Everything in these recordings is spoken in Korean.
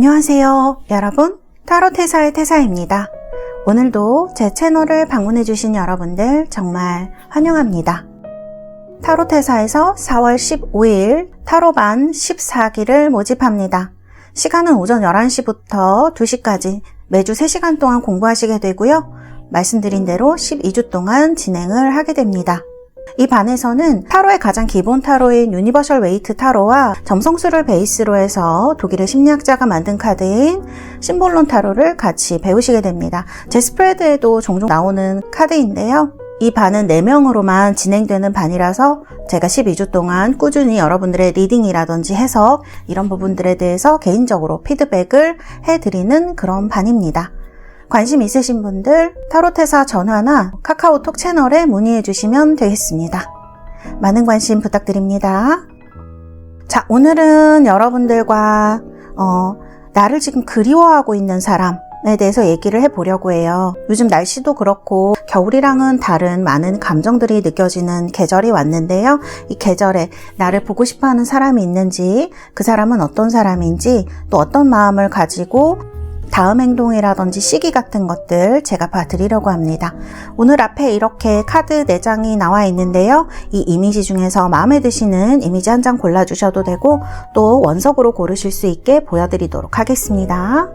안녕하세요 여러분, 타로테사의 태사입니다. 오늘도 제 채널을 방문해주신 여러분들 정말 환영합니다. 타로테사에서 4월 15일 타로반 14기를 모집합니다. 시간은 오전 11시부터 2시까지 매주 3시간 동안 공부하시게 되고요. 말씀드린 대로 12주 동안 진행을 하게 됩니다. 이 반에서는 타로의 가장 기본 타로인 유니버셜 웨이트 타로와 점성술을 베이스로 해서 독일의 심리학자가 만든 카드인 심볼론 타로를 같이 배우시게 됩니다. 제 스프레드에도 종종 나오는 카드인데요. 이 반은 4명으로만 진행되는 반이라서 제가 12주 동안 꾸준히 여러분들의 리딩이라든지 해석 이런 부분들에 대해서 개인적으로 피드백을 해드리는 그런 반입니다. 관심 있으신 분들 타로테사 전화나 카카오톡 채널에 문의해 주시면 되겠습니다. 많은 관심 부탁드립니다. 자, 오늘은 여러분들과 나를 지금 그리워하고 있는 사람에 대해서 얘기를 해보려고 해요. 요즘 날씨도 그렇고 겨울이랑은 다른 많은 감정들이 느껴지는 계절이 왔는데요. 이 계절에 나를 보고 싶어하는 사람이 있는지, 그 사람은 어떤 사람인지, 또 어떤 마음을 가지고 다음 행동이라든지 시기 같은 것들 제가 봐드리려고 합니다. 오늘 앞에 이렇게 카드 4장이 나와 있는데요. 이 이미지 중에서 마음에 드시는 이미지 한 장 골라주셔도 되고 또 원석으로 고르실 수 있게 보여드리도록 하겠습니다.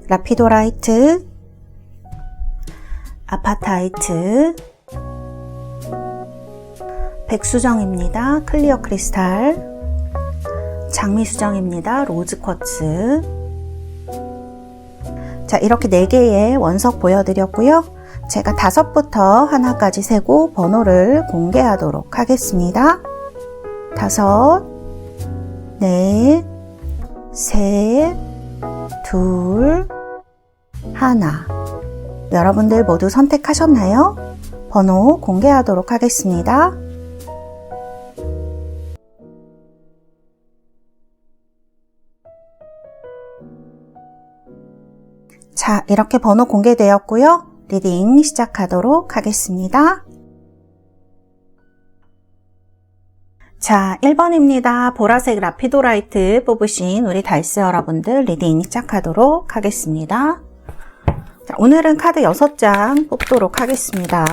라피도라이트, 아파타이트, 백수정입니다. 클리어 크리스탈, 장미수정입니다. 로즈쿼츠. 자, 이렇게 4개의 원석 보여드렸고요. 제가 5부터 하나까지 세고 번호를 공개하도록 하겠습니다. 5, 4, 3, 2, 1. 여러분들 모두 선택하셨나요? 번호 공개하도록 하겠습니다. 자, 이렇게 번호 공개되었고요. 리딩 시작하도록 하겠습니다. 자, 1번입니다. 보라색 라피도라이트 뽑으신 우리 달스 여러분들 리딩 시작하도록 하겠습니다. 자, 오늘은 카드 6장 뽑도록 하겠습니다.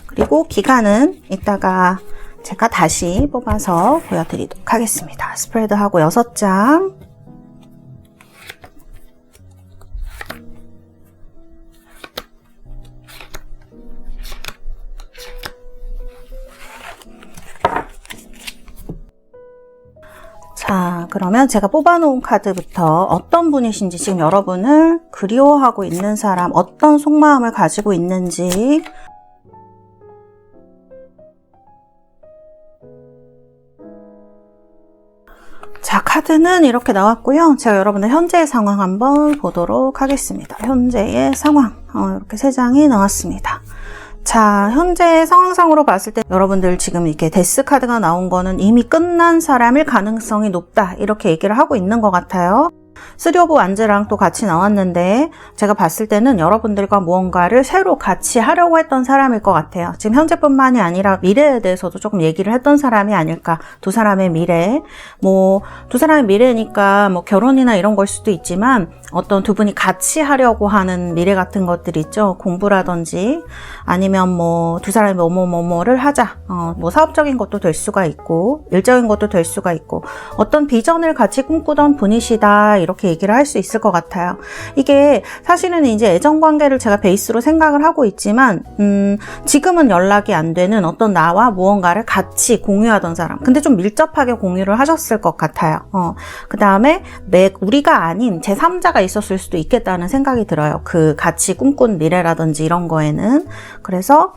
그리고 기간은 이따가 제가 다시 뽑아서 보여드리도록 하겠습니다. 스프레드하고 6장. 자, 그러면 제가 뽑아놓은 카드부터 어떤 분이신지, 지금 여러분을 그리워하고 있는 사람, 어떤 속마음을 가지고 있는지, 자, 카드는 이렇게 나왔고요. 제가 여러분들 현재의 상황 한번 보도록 하겠습니다. 현재의 상황, 이렇게 3장이 나왔습니다. 자, 현재의 상황상으로 봤을 때 여러분들 지금 이렇게 데스 카드가 나온 거는 이미 끝난 사람일 가능성이 높다, 이렇게 얘기를 하고 있는 것 같아요. 3 오브 완즈랑 또 같이 나왔는데 제가 봤을 때는 여러분들과 무언가를 새로 같이 하려고 했던 사람일 것 같아요. 지금 현재뿐만이 아니라 미래에 대해서도 조금 얘기를 했던 사람이 아닐까. 두 사람의 미래, 두 사람의 미래니까 결혼이나 이런 걸 수도 있지만 어떤 두 분이 같이 하려고 하는 미래 같은 것들 있죠. 공부라든지 아니면 두 사람이 뭐를 하자, 사업적인 것도 될 수가 있고 일적인 것도 될 수가 있고 어떤 비전을 같이 꿈꾸던 분이시다, 이렇게 얘기를 할 수 있을 것 같아요. 이게 사실은 이제 애정관계를 제가 베이스로 생각을 하고 있지만 지금은 연락이 안 되는 어떤 나와 무언가를 같이 공유하던 사람, 근데 좀 밀접하게 공유를 하셨을 것 같아요. 그 다음에 우리가 아닌 제3자가 있었을 수도 있겠다는 생각이 들어요. 그 같이 꿈꾼 미래라든지 이런 거에는. 그래서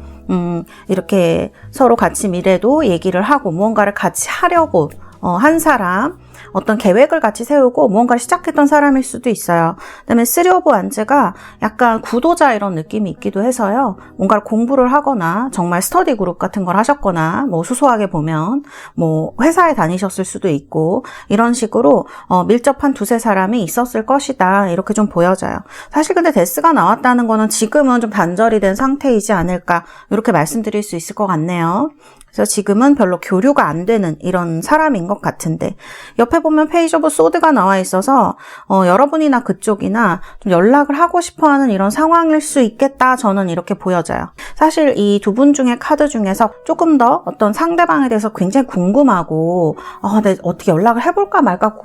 이렇게 서로 같이 미래도 얘기를 하고 무언가를 같이 하려고 한 사람, 어떤 계획을 같이 세우고 무언가를 시작했던 사람일 수도 있어요. 그다음에 3 of Wands가 약간 구도자 이런 느낌이 있기도 해서요. 뭔가를 공부를 하거나 정말 스터디 그룹 같은 걸 하셨거나 뭐 소소하게 보면 뭐 회사에 다니셨을 수도 있고 이런 식으로 밀접한 두세 사람이 있었을 것이다. 이렇게 좀 보여져요. 사실 근데 데스가 나왔다는 거는 지금은 좀 단절이 된 상태이지 않을까 이렇게 말씀드릴 수 있을 것 같네요. 그래서 지금은 별로 교류가 안 되는 이런 사람인 것 같은데 옆에 보면 페이지 오브 소드가 나와 있어서 여러분이나 그쪽이나 좀 연락을 하고 싶어하는 이런 상황일 수 있겠다. 저는 이렇게 보여져요. 사실 이 두 분 중에 카드 중에서 조금 더 어떤 상대방에 대해서 굉장히 궁금하고 네, 어떻게 연락을 해볼까 말까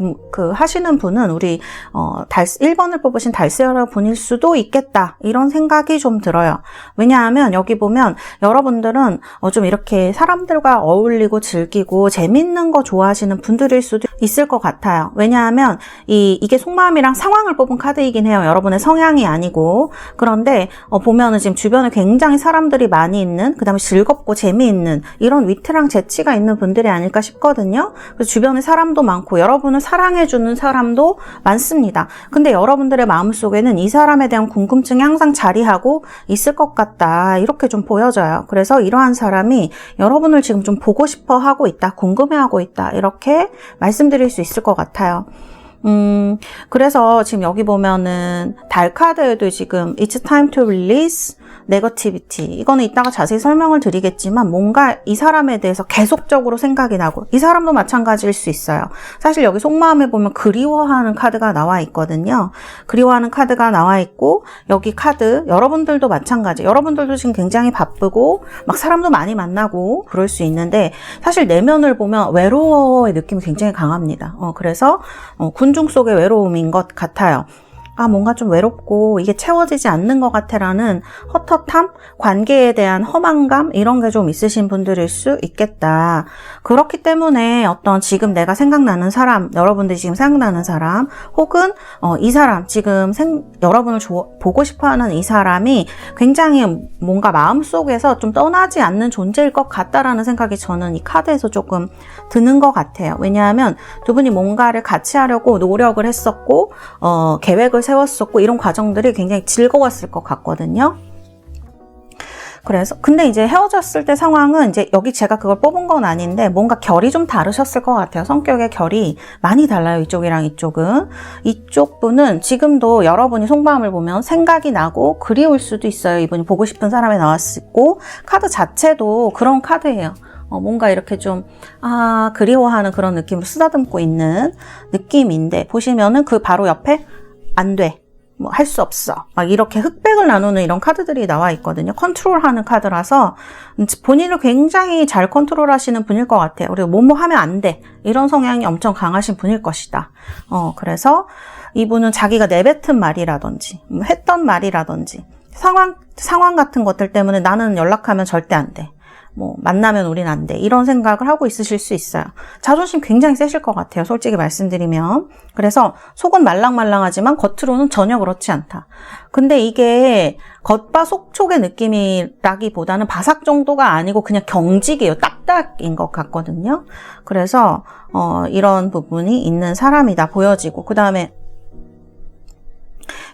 하시는 분은 우리 1번을 뽑으신 달스 여러분일 수도 있겠다. 이런 생각이 좀 들어요. 왜냐하면 여기 보면 여러분들은 좀 이렇게 사람들과 어울리고 즐기고 재밌는 거 좋아하시는 분들일 수도 있을 것 같아요. 왜냐하면 이게 속마음이랑 상황을 뽑은 카드이긴 해요. 여러분의 성향이 아니고. 그런데 보면은 지금 주변에 굉장히 사람들이 많이 있는, 그 다음에 즐겁고 재미있는 이런 위트랑 재치가 있는 분들이 아닐까 싶거든요. 그래서 주변에 사람도 많고 여러분을 사랑해주는 사람도 많습니다. 근데 여러분들의 마음속에는 이 사람에 대한 궁금증이 항상 자리하고 있을 것 같다. 이렇게 좀 보여져요. 그래서 이러한 사람이 여러분을 지금 좀 보고 싶어 하고 있다, 궁금해하고 있다, 이렇게 말씀드릴 수 있을 것 같아요. 그래서 지금 여기 보면은 달 카드에도 지금 It's time to release negativity, 이거는 이따가 자세히 설명을 드리겠지만 뭔가 이 사람에 대해서 계속적으로 생각이 나고, 이 사람도 마찬가지일 수 있어요. 사실 여기 속마음에 보면 그리워하는 카드가 나와 있거든요. 그리워하는 카드가 나와 있고, 여기 카드 여러분들도 마찬가지, 여러분들도 지금 굉장히 바쁘고 막 사람도 많이 만나고 그럴 수 있는데 사실 내면을 보면 외로워의 느낌이 굉장히 강합니다. 그래서 군중 속의 외로움인 것 같아요. 뭔가 좀 외롭고 이게 채워지지 않는 것 같아라는 헛헛함, 관계에 대한 허망감, 이런 게 좀 있으신 분들일 수 있겠다. 그렇기 때문에 어떤 지금 내가 생각나는 사람, 여러분들이 지금 생각나는 사람, 혹은 이 사람, 지금 여러분을 보고 싶어하는 이 사람이 굉장히 뭔가 마음속에서 좀 떠나지 않는 존재일 것 같다라는 생각이 저는 이 카드에서 조금 드는 것 같아요. 왜냐하면 두 분이 뭔가를 같이 하려고 노력을 했었고 계획을 세웠었고 이런 과정들이 굉장히 즐거웠을 것 같거든요. 그래서 근데 이제 헤어졌을 때 상황은 이제 여기 제가 그걸 뽑은 건 아닌데 뭔가 결이 좀 다르셨을 것 같아요. 성격의 결이 많이 달라요. 이쪽이랑 이쪽은. 이쪽 분은 지금도 여러분이 속마음을 보면 생각이 나고 그리울 수도 있어요. 이분이 보고 싶은 사람이 나왔고, 카드 자체도 그런 카드예요. 뭔가 이렇게 좀 그리워하는 그런 느낌을 쓰다듬고 있는 느낌인데, 보시면은 그 바로 옆에 안 돼, 뭐 할 수 없어, 막 이렇게 흑백을 나누는 이런 카드들이 나와 있거든요. 컨트롤하는 카드라서 본인을 굉장히 잘 컨트롤하시는 분일 것 같아요. 그리고 뭐뭐 하면 안 돼, 이런 성향이 엄청 강하신 분일 것이다. 그래서 이분은 자기가 내뱉은 말이라든지 했던 말이라든지 상황 같은 것들 때문에 나는 연락하면 절대 안 돼, 뭐 만나면 우린 안 돼, 이런 생각을 하고 있으실 수 있어요. 자존심 굉장히 세실 것 같아요. 솔직히 말씀드리면. 그래서 속은 말랑말랑하지만 겉으로는 전혀 그렇지 않다. 근데 이게 겉바 속촉의 느낌이라기보다는 바삭 정도가 아니고 그냥 경직이에요. 딱딱인 것 같거든요. 그래서 이런 부분이 있는 사람이다 보여지고, 그 다음에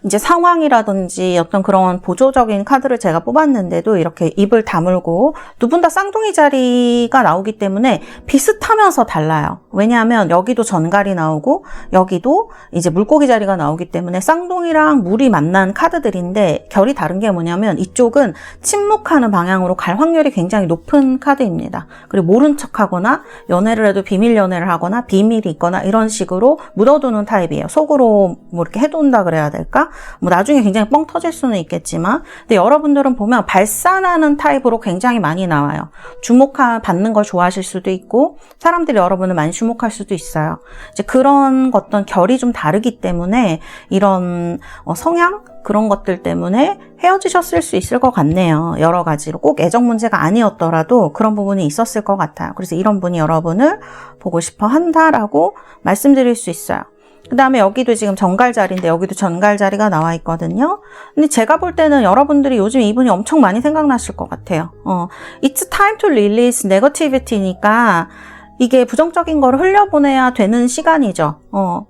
이제 상황이라든지 어떤 그런 보조적인 카드를 제가 뽑았는데도 이렇게 입을 다물고, 두 분 다 쌍둥이 자리가 나오기 때문에 비슷하면서 달라요. 왜냐하면 여기도 전갈이 나오고 여기도 이제 물고기 자리가 나오기 때문에 쌍둥이랑 물이 만난 카드들인데, 결이 다른 게 뭐냐면 이쪽은 침묵하는 방향으로 갈 확률이 굉장히 높은 카드입니다. 그리고 모른 척하거나 연애를 해도 비밀 연애를 하거나 비밀이 있거나 이런 식으로 묻어두는 타입이에요. 속으로 뭐 이렇게 해둔다 그래야 될까? 뭐 나중에 굉장히 뻥 터질 수는 있겠지만, 근데 여러분들은 보면 발산하는 타입으로 굉장히 많이 나와요. 주목받는 걸 좋아하실 수도 있고 사람들이 여러분을 많이 주목할 수도 있어요. 이제 그런 어떤 결이 좀 다르기 때문에 이런 성향, 그런 것들 때문에 헤어지셨을 수 있을 것 같네요. 여러 가지로 꼭 애정 문제가 아니었더라도 그런 부분이 있었을 것 같아요. 그래서 이런 분이 여러분을 보고 싶어 한다라고 말씀드릴 수 있어요. 그 다음에 여기도 지금 전갈 자리인데 여기도 전갈 자리가 나와 있거든요. 근데 제가 볼 때는 여러분들이 요즘 이분이 엄청 많이 생각나실 것 같아요. It's time to release negativity니까 이게 부정적인 거를 흘려보내야 되는 시간이죠.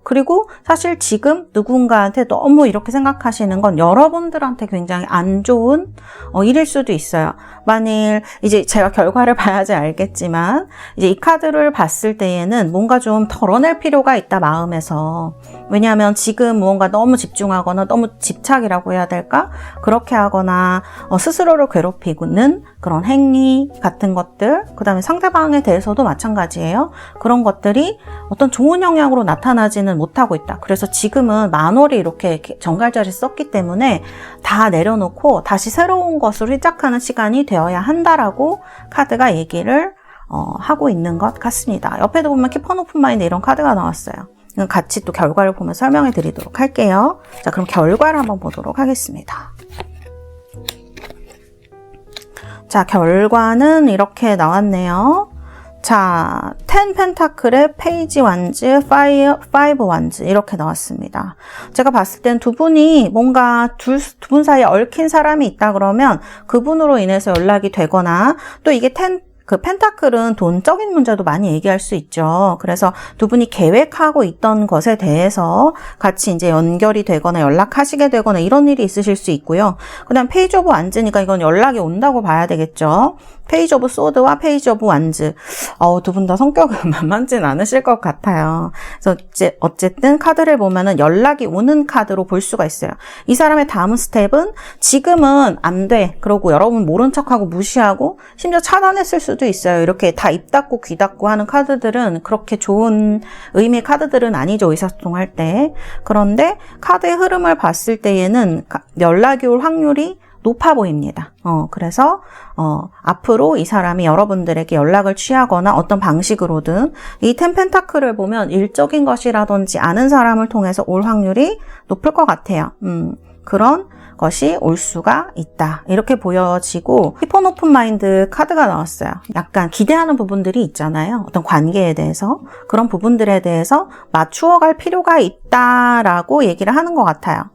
그리고 사실 지금 누군가한테 너무 이렇게 생각하시는 건 여러분들한테 굉장히 안 좋은 일일 수도 있어요. 만일 이제 제가 결과를 봐야지 알겠지만 이제 이 카드를 봤을 때에는 뭔가 좀 덜어낼 필요가 있다, 마음에서. 왜냐하면 지금 무언가 너무 집중하거나 너무 집착이라고 해야 될까? 그렇게 하거나 스스로를 괴롭히는 그런 행위 같은 것들, 그 다음에 상대방에 대해서도 마찬가지예요. 그런 것들이 어떤 좋은 영향으로 나타나지는 못하고 있다. 그래서 지금은 만월이 이렇게 정갈자리 썼기 때문에 다 내려놓고 다시 새로운 것으로 시작하는 시간이 되어야 한다라고 카드가 얘기를 하고 있는 것 같습니다. 옆에도 보면 Keep an open mind 이런 카드가 나왔어요. 같이 또 결과를 보면 설명해 드리도록 할게요. 자, 그럼 결과를 한번 보도록 하겠습니다. 자, 결과는 이렇게 나왔네요. 자, 10 펜타클의 페이지 완즈, 5 완즈 이렇게 나왔습니다. 제가 봤을 땐 두 분이 뭔가 두 분 사이에 얽힌 사람이 있다 그러면 그분으로 인해서 연락이 되거나, 또 이게 그 펜타클은 돈적인 문제도 많이 얘기할 수 있죠. 그래서 두 분이 계획하고 있던 것에 대해서 같이 이제 연결이 되거나 연락하시게 되거나 이런 일이 있으실 수 있고요. 그 다음 페이지 오브 완즈니까 이건 연락이 온다고 봐야 되겠죠. 페이지 오브 소드와 페이지 오브 완즈. 두 분 다 성격은 만만치 않으실 것 같아요. 그래서 어쨌든 카드를 보면은 연락이 오는 카드로 볼 수가 있어요. 이 사람의 다음 스텝은 지금은 안 돼. 그러고 여러분 모른 척하고 무시하고 심지어 차단했을 수도 있어요. 이렇게 다 입 닫고 귀 닫고 하는 카드들은 그렇게 좋은 의미의 카드들은 아니죠. 의사소통할 때. 그런데 카드의 흐름을 봤을 때에는 연락이 올 확률이 높아 보입니다. 그래서 앞으로 이 사람이 여러분들에게 연락을 취하거나 어떤 방식으로든 이 10 펜타클을 보면 일적인 것이라든지 아는 사람을 통해서 올 확률이 높을 것 같아요. 그런 것이 올 수가 있다. 이렇게 보여지고 Keep an open mind 카드가 나왔어요. 약간 기대하는 부분들이 있잖아요. 어떤 관계에 대해서. 그런 부분들에 대해서 맞추어 갈 필요가 있다라고 얘기를 하는 것 같아요.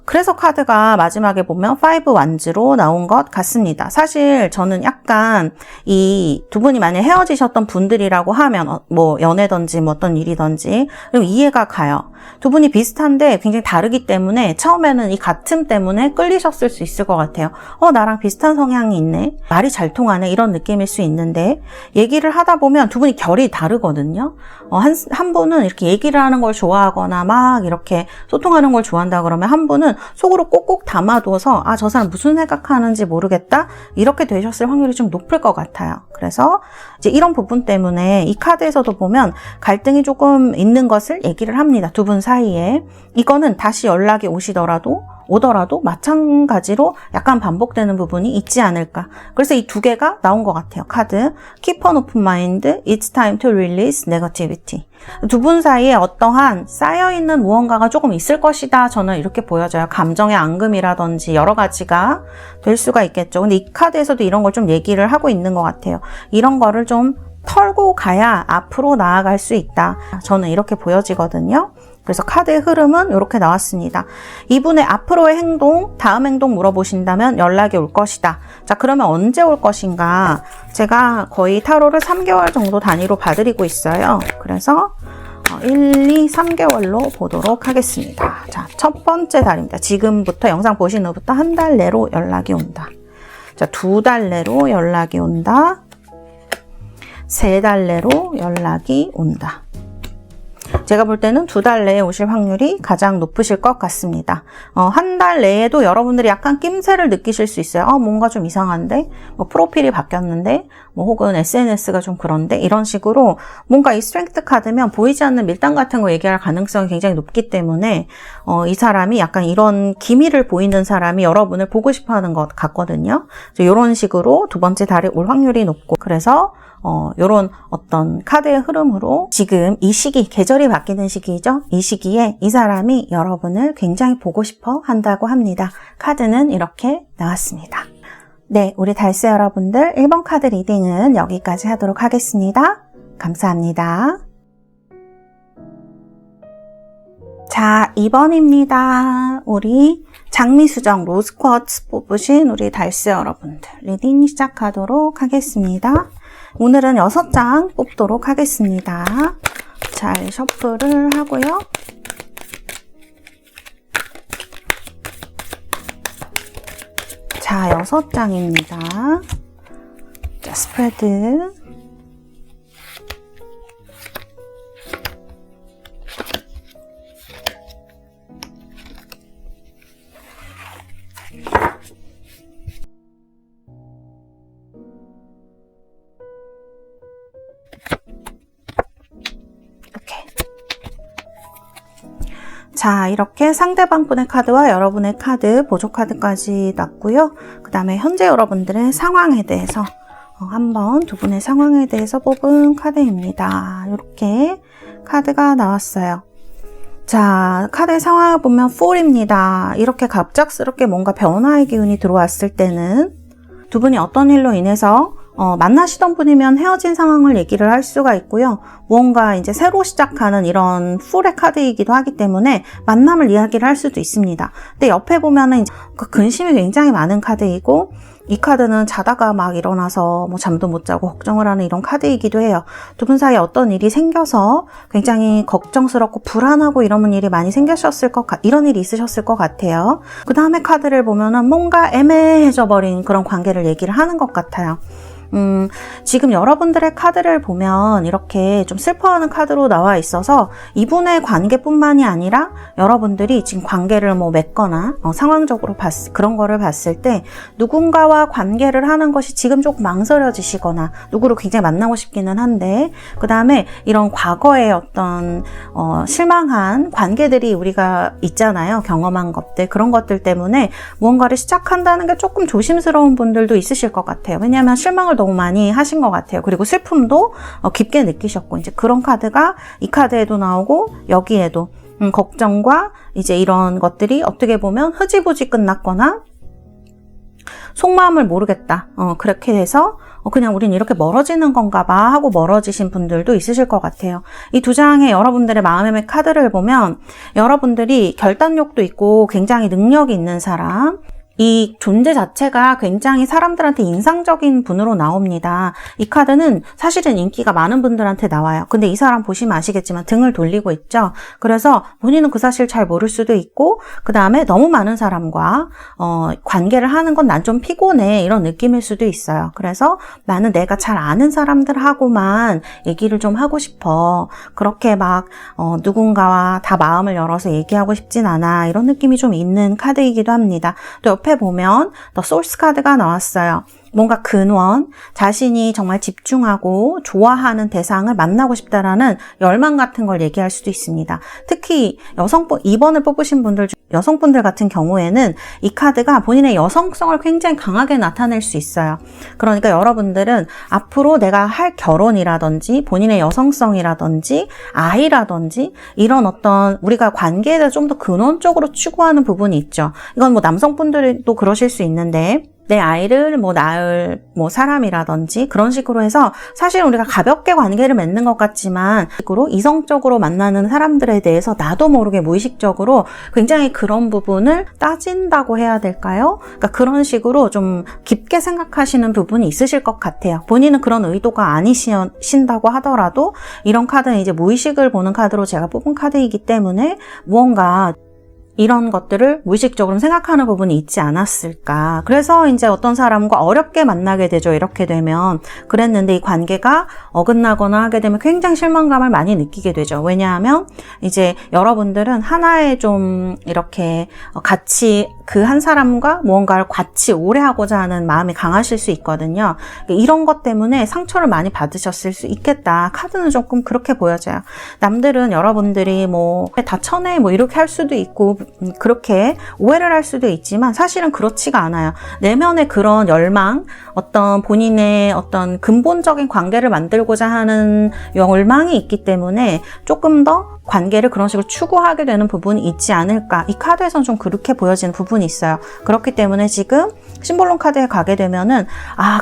그래서 카드가 마지막에 보면 5 완즈로 나온 것 같습니다. 사실 저는 약간 이 두 분이 만약 헤어지셨던 분들이라고 하면 뭐 연애든지 뭐 어떤 일이든지 그럼 이해가 가요. 두 분이 비슷한데 굉장히 다르기 때문에 처음에는 이 같음 때문에 끌리셨을 수 있을 것 같아요. 나랑 비슷한 성향이 있네. 말이 잘 통하네. 이런 느낌일 수 있는데 얘기를 하다 보면 두 분이 결이 다르거든요. 한 분은 이렇게 얘기를 하는 걸 좋아하거나 막 이렇게 소통하는 걸 좋아한다 그러면 한 분은 속으로 꼭꼭 담아둬서 저 사람 무슨 생각하는지 모르겠다. 이렇게 되셨을 확률이 좀 높을 것 같아요. 그래서 이제 이런 부분 때문에 이 카드에서도 보면 갈등이 조금 있는 것을 얘기를 합니다. 두 분 사이에. 이거는 다시 연락이 오더라도 마찬가지로 약간 반복되는 부분이 있지 않을까. 그래서 이 두 개가 나온 것 같아요. 카드. Keep an open mind. It's time to release negativity. 두 분 사이에 어떠한 쌓여있는 무언가가 조금 있을 것이다. 저는 이렇게 보여져요. 감정의 앙금이라든지 여러 가지가 될 수가 있겠죠. 근데 이 카드에서도 이런 걸 좀 얘기를 하고 있는 것 같아요. 이런 거를 좀 털고 가야 앞으로 나아갈 수 있다. 저는 이렇게 보여지거든요. 그래서 카드의 흐름은 이렇게 나왔습니다. 이분의 앞으로의 행동, 다음 행동 물어보신다면 연락이 올 것이다. 자, 그러면 언제 올 것인가? 제가 거의 타로를 3개월 정도 단위로 봐드리고 있어요. 그래서 1, 2, 3개월로 보도록 하겠습니다. 자, 첫 번째 달입니다. 지금부터 영상 보신 후부터 한 달 내로 연락이 온다. 자, 2달 내로 연락이 온다. 3달 내로 연락이 온다. 제가 볼 때는 2달 내에 오실 확률이 가장 높으실 것 같습니다. 한 달 내에도 여러분들이 약간 낌새를 느끼실 수 있어요. 뭔가 좀 이상한데? 뭐 프로필이 바뀌었는데? 뭐 혹은 SNS가 좀 그런데? 이런 식으로 뭔가 이 스트렝스 카드면 보이지 않는 밀당 같은 거 얘기할 가능성이 굉장히 높기 때문에 이 사람이 약간 이런 기미를 보이는 사람이 여러분을 보고 싶어 하는 것 같거든요. 이런 식으로 두 번째 달에 올 확률이 높고, 그래서 요런 어떤 카드의 흐름으로 지금 이 시기, 계절이 바뀌는 시기죠. 이 시기에 이 사람이 여러분을 굉장히 보고 싶어 한다고 합니다. 카드는 이렇게 나왔습니다. 네, 우리 달스 여러분들 1번 카드 리딩은 여기까지 하도록 하겠습니다. 감사합니다. 자, 2번입니다. 우리 장미수정 로즈쿼츠 뽑으신 우리 달스 여러분들 리딩 시작하도록 하겠습니다. 오늘은 6장 뽑도록 하겠습니다. 잘 셔플을 하고요. 자, 6장입니다. 자, 스프레드. 자, 이렇게 상대방 분의 카드와 여러분의 카드, 보조 카드까지 놨고요. 그 다음에 현재 여러분들의 상황에 대해서 한번 두 분의 상황에 대해서 뽑은 카드입니다. 이렇게 카드가 나왔어요. 자, 카드의 상황을 보면 4입니다. 이렇게 갑작스럽게 뭔가 변화의 기운이 들어왔을 때는 두 분이 어떤 일로 인해서 만나시던 분이면 헤어진 상황을 얘기를 할 수가 있고요. 무언가 이제 새로 시작하는 이런 풀의 카드이기도 하기 때문에 만남을 이야기를 할 수도 있습니다. 근데 옆에 보면은 그 근심이 굉장히 많은 카드이고, 이 카드는 자다가 막 일어나서 뭐 잠도 못 자고 걱정을 하는 이런 카드이기도 해요. 두 분 사이에 어떤 일이 생겨서 굉장히 걱정스럽고 불안하고 이런 일이 많이 생기셨을 이런 일이 있으셨을 것 같아요. 그 다음에 카드를 보면은 뭔가 애매해져 버린 그런 관계를 얘기를 하는 것 같아요. 지금 여러분들의 카드를 보면 이렇게 좀 슬퍼하는 카드로 나와 있어서 이분의 관계뿐만이 아니라 여러분들이 지금 관계를 뭐 맺거나 상황적으로 그런 거를 봤을 때 누군가와 관계를 하는 것이 지금 조금 망설여지시거나 누구를 굉장히 만나고 싶기는 한데, 그 다음에 이런 과거의 어떤 실망한 관계들이 우리가 있잖아요. 경험한 것들, 그런 것들 때문에 무언가를 시작한다는 게 조금 조심스러운 분들도 있으실 것 같아요. 왜냐하면 실망을 너무 많이 하신 것 같아요. 그리고 슬픔도 깊게 느끼셨고, 이제 그런 카드가 이 카드에도 나오고 여기에도 걱정과 이제 이런 것들이 어떻게 보면 흐지부지 끝났거나 속마음을 모르겠다. 그렇게 해서 그냥 우린 이렇게 멀어지는 건가 봐 하고 멀어지신 분들도 있으실 것 같아요. 이 두 장의 여러분들의 마음의 카드를 보면 여러분들이 결단력도 있고 굉장히 능력이 있는 사람, 이 존재 자체가 굉장히 사람들한테 인상적인 분으로 나옵니다. 이 카드는 사실은 인기가 많은 분들한테 나와요. 근데 이 사람 보시면 아시겠지만 등을 돌리고 있죠. 그래서 본인은 그 사실 잘 모를 수도 있고, 그 다음에 너무 많은 사람과 관계를 하는 건 난 좀 피곤해 이런 느낌일 수도 있어요. 그래서 나는 내가 잘 아는 사람들하고만 얘기를 좀 하고 싶어. 그렇게 막 누군가와 다 마음을 열어서 얘기하고 싶진 않아. 이런 느낌이 좀 있는 카드이기도 합니다. 또 옆에 보면 더 소울스 카드가 나왔어요. 뭔가 근원, 자신이 정말 집중하고 좋아하는 대상을 만나고 싶다라는 열망 같은 걸 얘기할 수도 있습니다. 특히 2번을 뽑으신 분들 중 여성분들 같은 경우에는 이 카드가 본인의 여성성을 굉장히 강하게 나타낼 수 있어요. 그러니까 여러분들은 앞으로 내가 할 결혼이라든지 본인의 여성성이라든지 아이라든지 이런 어떤 우리가 관계에 대해서 좀 더 근원적으로 추구하는 부분이 있죠. 이건 뭐 남성분들도 그러실 수 있는데, 내 아이를 낳을 사람이라든지 그런 식으로 해서 사실 우리가 가볍게 관계를 맺는 것 같지만 이성적으로 만나는 사람들에 대해서 나도 모르게 무의식적으로 굉장히 그런 부분을 따진다고 해야 될까요? 그러니까 그런 식으로 좀 깊게 생각하시는 부분이 있으실 것 같아요. 본인은 그런 의도가 아니신다고 하더라도 이런 카드는 이제 무의식을 보는 카드로 제가 뽑은 카드이기 때문에 무언가 이런 것들을 무의식적으로 생각하는 부분이 있지 않았을까. 그래서 이제 어떤 사람과 어렵게 만나게 되죠. 이렇게 되면. 그랬는데 이 관계가 어긋나거나 하게 되면 굉장히 실망감을 많이 느끼게 되죠. 왜냐하면 이제 여러분들은 하나의 좀 이렇게 같이 그 한 사람과 무언가를 같이 오래 하고자 하는 마음이 강하실 수 있거든요. 이런 것 때문에 상처를 많이 받으셨을 수 있겠다. 카드는 조금 그렇게 보여져요. 남들은 여러분들이 다 쳐내 이렇게 할 수도 있고 그렇게 오해를 할 수도 있지만 사실은 그렇지가 않아요. 내면의 그런 열망, 어떤 본인의 어떤 근본적인 관계를 만들고자 하는 열망이 있기 때문에 조금 더 관계를 그런 식으로 추구하게 되는 부분이 있지 않을까. 이 카드에서는 좀 그렇게 보여지는 부분이 있어요. 그렇기 때문에 지금 심볼론 카드에 가게 되면은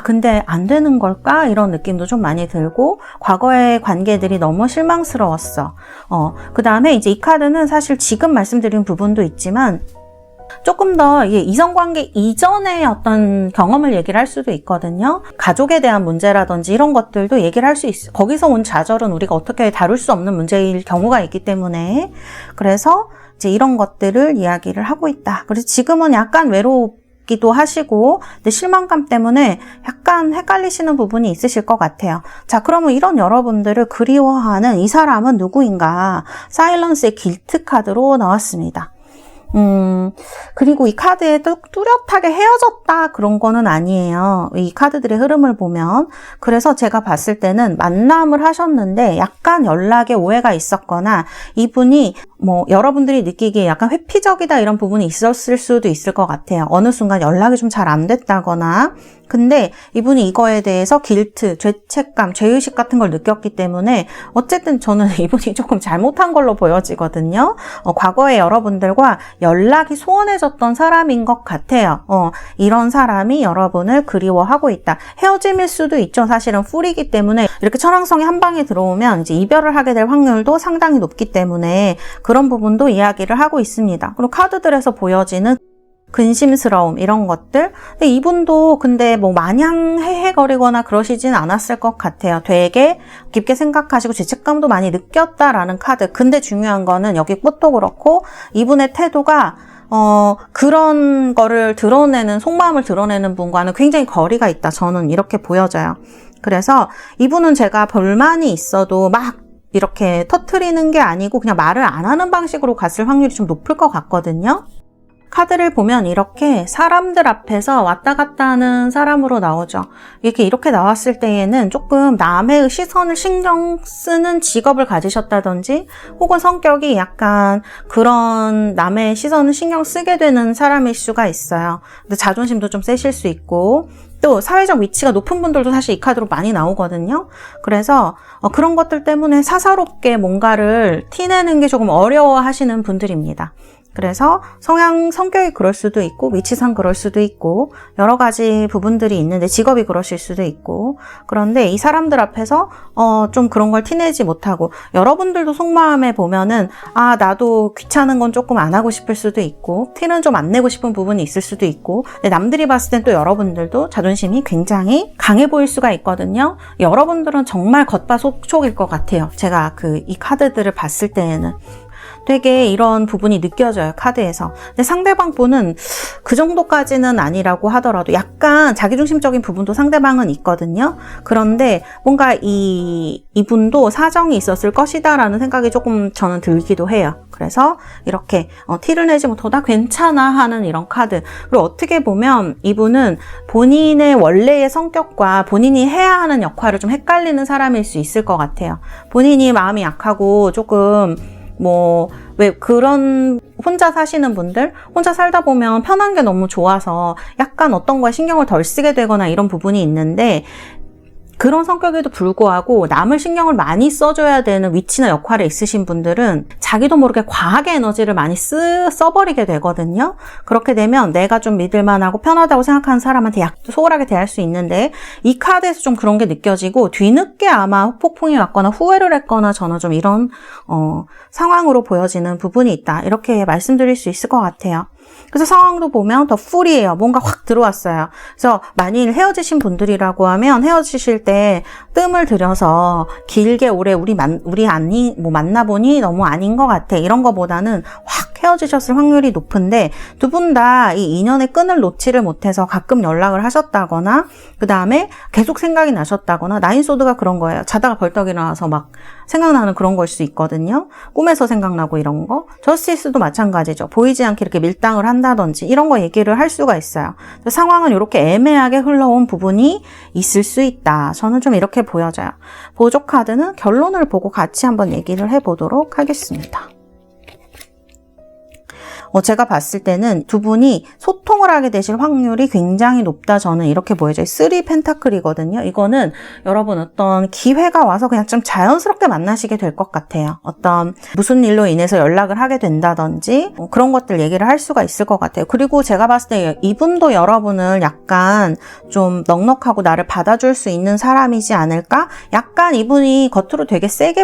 근데 안 되는 걸까? 이런 느낌도 좀 많이 들고 과거의 관계들이 너무 실망스러웠어. 그 다음에 이제 이 카드는 사실 지금 말씀드린 부분도 있지만 조금 더 이성관계 이전의 어떤 경험을 얘기를 할 수도 있거든요. 가족에 대한 문제라든지 이런 것들도 얘기를 할 수 있어요. 거기서 온 좌절은 우리가 어떻게 다룰 수 없는 문제일 경우가 있기 때문에, 그래서 이제 이런 것들을 이야기를 하고 있다. 그래서 지금은 약간 외롭기도 하시고, 근데 실망감 때문에 약간 헷갈리시는 부분이 있으실 것 같아요. 자, 그러면 이런 여러분들을 그리워하는 이 사람은 누구인가? 사일런스의 길트 카드로 나왔습니다. 그리고 이 카드에 뚜렷하게 헤어졌다 그런 거는 아니에요. 이 카드들의 흐름을 보면. 그래서 제가 봤을 때는 만남을 하셨는데 약간 연락에 오해가 있었거나 이분이 여러분들이 느끼기에 약간 회피적이다 이런 부분이 있었을 수도 있을 것 같아요. 어느 순간 연락이 좀 잘 안 됐다거나. 근데 이분이 이거에 대해서 길트, 죄책감, 죄의식 같은 걸 느꼈기 때문에 어쨌든 저는 이분이 조금 잘못한 걸로 보여지거든요. 과거에 여러분들과 연락이 소원해졌던 사람인 것 같아요. 이런 사람이 여러분을 그리워하고 있다. 헤어짐일 수도 있죠. 사실은 풀이기 때문에 이렇게 천왕성이 한 방에 들어오면 이제 이별을 하게 될 확률도 상당히 높기 때문에 그런 부분도 이야기를 하고 있습니다. 그리고 카드들에서 보여지는 근심스러움 이런 것들. 근데 이분도 근데 마냥 헤헤거리거나 그러시진 않았을 것 같아요. 되게 깊게 생각하시고 죄책감도 많이 느꼈다라는 카드. 근데 중요한 거는 여기 꽃도 그렇고 이분의 태도가 그런 거를 드러내는, 속마음을 드러내는 분과는 굉장히 거리가 있다. 저는 이렇게 보여져요. 그래서 이분은 제가 불만이 있어도 막 이렇게 터트리는 게 아니고 그냥 말을 안 하는 방식으로 갔을 확률이 좀 높을 것 같거든요. 카드를 보면 이렇게 사람들 앞에서 왔다 갔다 하는 사람으로 나오죠. 이렇게 나왔을 때에는 조금 남의 시선을 신경 쓰는 직업을 가지셨다든지 혹은 성격이 약간 그런 남의 시선을 신경 쓰게 되는 사람일 수가 있어요. 근데 자존심도 좀 세실 수 있고 또 사회적 위치가 높은 분들도 사실 이 카드로 많이 나오거든요. 그래서 그런 것들 때문에 사사롭게 뭔가를 티내는 게 조금 어려워하시는 분들입니다. 그래서 성격이 그럴 수도 있고 위치상 그럴 수도 있고 여러 가지 부분들이 있는데 직업이 그러실 수도 있고 그런데 이 사람들 앞에서 좀 그런 걸 티내지 못하고 여러분들도 속마음에 보면은 나도 귀찮은 건 조금 안 하고 싶을 수도 있고 티는 좀 안 내고 싶은 부분이 있을 수도 있고 근데 남들이 봤을 땐 또 여러분들도 자존심이 굉장히 강해 보일 수가 있거든요. 여러분들은 정말 겉바속촉일 것 같아요. 제가 이 카드들을 봤을 때에는 되게 이런 부분이 느껴져요, 카드에서. 근데 상대방 분은 그 정도까지는 아니라고 하더라도 약간 자기중심적인 부분도 상대방은 있거든요. 그런데 뭔가 이분도 사정이 있었을 것이다라는 생각이 조금 저는 들기도 해요. 그래서 이렇게 티를 내지 못하고 나 괜찮아 하는 이런 카드. 그리고 어떻게 보면 이분은 본인의 원래의 성격과 본인이 해야 하는 역할을 좀 헷갈리는 사람일 수 있을 것 같아요. 본인이 마음이 약하고 조금 왜 그런 혼자 사시는 분들, 혼자 살다 보면 편한 게 너무 좋아서 약간 어떤 거에 신경을 덜 쓰게 되거나 이런 부분이 있는데 그런 성격에도 불구하고 남을 신경을 많이 써줘야 되는 위치나 역할에 있으신 분들은 자기도 모르게 과하게 에너지를 많이 써버리게 되거든요. 그렇게 되면 내가 좀 믿을만하고 편하다고 생각하는 사람한테 소홀하게 대할 수 있는데 이 카드에서 좀 그런 게 느껴지고 뒤늦게 아마 폭풍이 왔거나 후회를 했거나 저는 좀 이런 상황으로 보여지는 부분이 있다. 이렇게 말씀드릴 수 있을 것 같아요. 그래서 상황도 보면 더 풀이에요. 뭔가 확 들어왔어요. 그래서 만일 헤어지신 분들이라고 하면 헤어지실 때 뜸을 들여서 길게 오래 우리 만나보니 너무 아닌 것 같아. 이런 거보다는 확 헤어지셨을 확률이 높은데 두 분 다 이 인연의 끈을 놓지를 못해서 가끔 연락을 하셨다거나 그 다음에 계속 생각이 나셨다거나 나인소드가 그런 거예요. 자다가 벌떡 일어나서 막 생각나는 그런 걸 수 있거든요. 꿈에서 생각나고 이런 거. 저스티스도 마찬가지죠. 보이지 않게 이렇게 밀당을 한다든지 이런 거 얘기를 할 수가 있어요. 상황은 이렇게 애매하게 흘러온 부분이 있을 수 있다. 저는 좀 이렇게 보여져요. 보조 카드는 결론을 보고 같이 한번 얘기를 해보도록 하겠습니다. 제가 봤을 때는 두 분이 소통을 하게 되실 확률이 굉장히 높다. 저는 이렇게 보여져요. 3 펜타클이거든요. 이거는 여러분 어떤 기회가 와서 그냥 좀 자연스럽게 만나시게 될 것 같아요. 어떤 무슨 일로 인해서 연락을 하게 된다든지 그런 것들 얘기를 할 수가 있을 것 같아요. 그리고 제가 봤을 때 이분도 여러분을 약간 좀 넉넉하고 나를 받아줄 수 있는 사람이지 않을까? 약간 이분이 겉으로 되게 세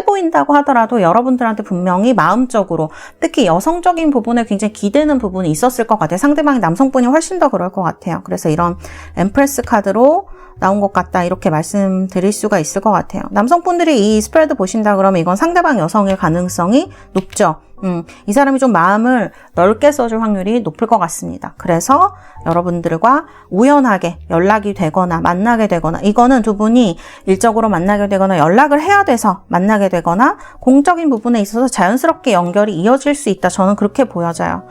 보인다고 하더라도 여러분들한테 분명히 마음적으로 특히 여성적인 부분에 때문에 굉장히 기대는 부분이 있었을 것 같아요. 상대방이 남성분이 훨씬 더 그럴 것 같아요. 그래서 이런 엠프레스 카드로 나온 것 같다 이렇게 말씀드릴 수가 있을 것 같아요. 남성분들이 이 스프레드 보신다 그러면 이건 상대방 여성일 가능성이 높죠. 이 사람이 좀 마음을 넓게 써줄 확률이 높을 것 같습니다. 그래서 여러분들과 우연하게 연락이 되거나 만나게 되거나, 이거는 두 분이 일적으로 만나게 되거나 연락을 해야 돼서 만나게 되거나 공적인 부분에 있어서 자연스럽게 연결이 이어질 수 있다. 저는 그렇게 보여져요.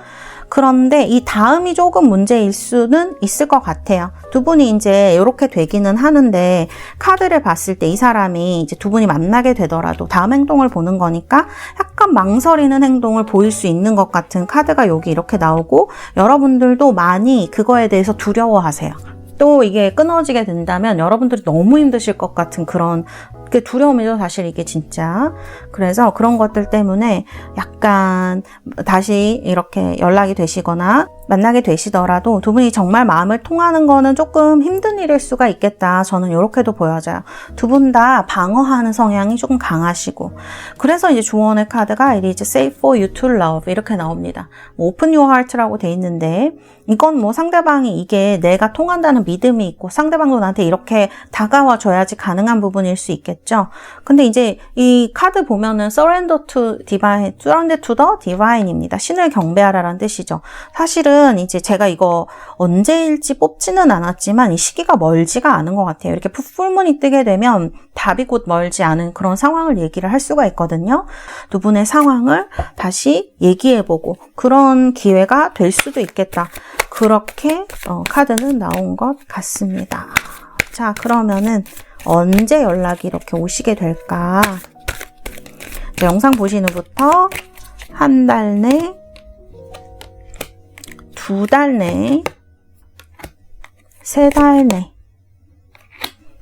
그런데 이 다음이 조금 문제일 수는 있을 것 같아요. 두 분이 이제 이렇게 되기는 하는데, 카드를 봤을 때 이 사람이 이제 두 분이 만나게 되더라도 다음 행동을 보는 거니까 약간 망설이는 행동을 보일 수 있는 것 같은 카드가 여기 이렇게 나오고, 여러분들도 많이 그거에 대해서 두려워하세요. 또 이게 끊어지게 된다면 여러분들이 너무 힘드실 것 같은 그런 두려움이죠, 사실 이게 진짜. 그래서 그런 것들 때문에 약간 다시 이렇게 연락이 되시거나 만나게 되시더라도 두 분이 정말 마음을 통하는 거는 조금 힘든 일일 수가 있겠다. 저는 이렇게도 보여져요. 두 분 다 방어하는 성향이 조금 강하시고, 그래서 이제 조언의 카드가 It is safe for you to love 이렇게 나옵니다. Open your heart라고 돼 있는데, 이건 뭐 상대방이 이게 내가 통한다는 믿음이 있고 상대방도 나한테 이렇게 다가와 줘야지 가능한 부분일 수 있겠죠. 근데 이제 이 카드 보면은 surrender to divine, surrender to the divine입니다. 신을 경배하라라는 뜻이죠. 사실은 이제 제가 이거 언제일지 뽑지는 않았지만 이 시기가 멀지가 않은 것 같아요. 이렇게 풀문이 뜨게 되면 답이 곧 멀지 않은 그런 상황을 얘기를 할 수가 있거든요. 두 분의 상황을 다시 얘기해보고 그런 기회가 될 수도 있겠다. 그렇게 카드는 나온 것 같습니다. 자, 그러면은 언제 연락이 이렇게 오시게 될까? 영상 보신 후부터 한 달 내, 두 달 내, 세 달 내.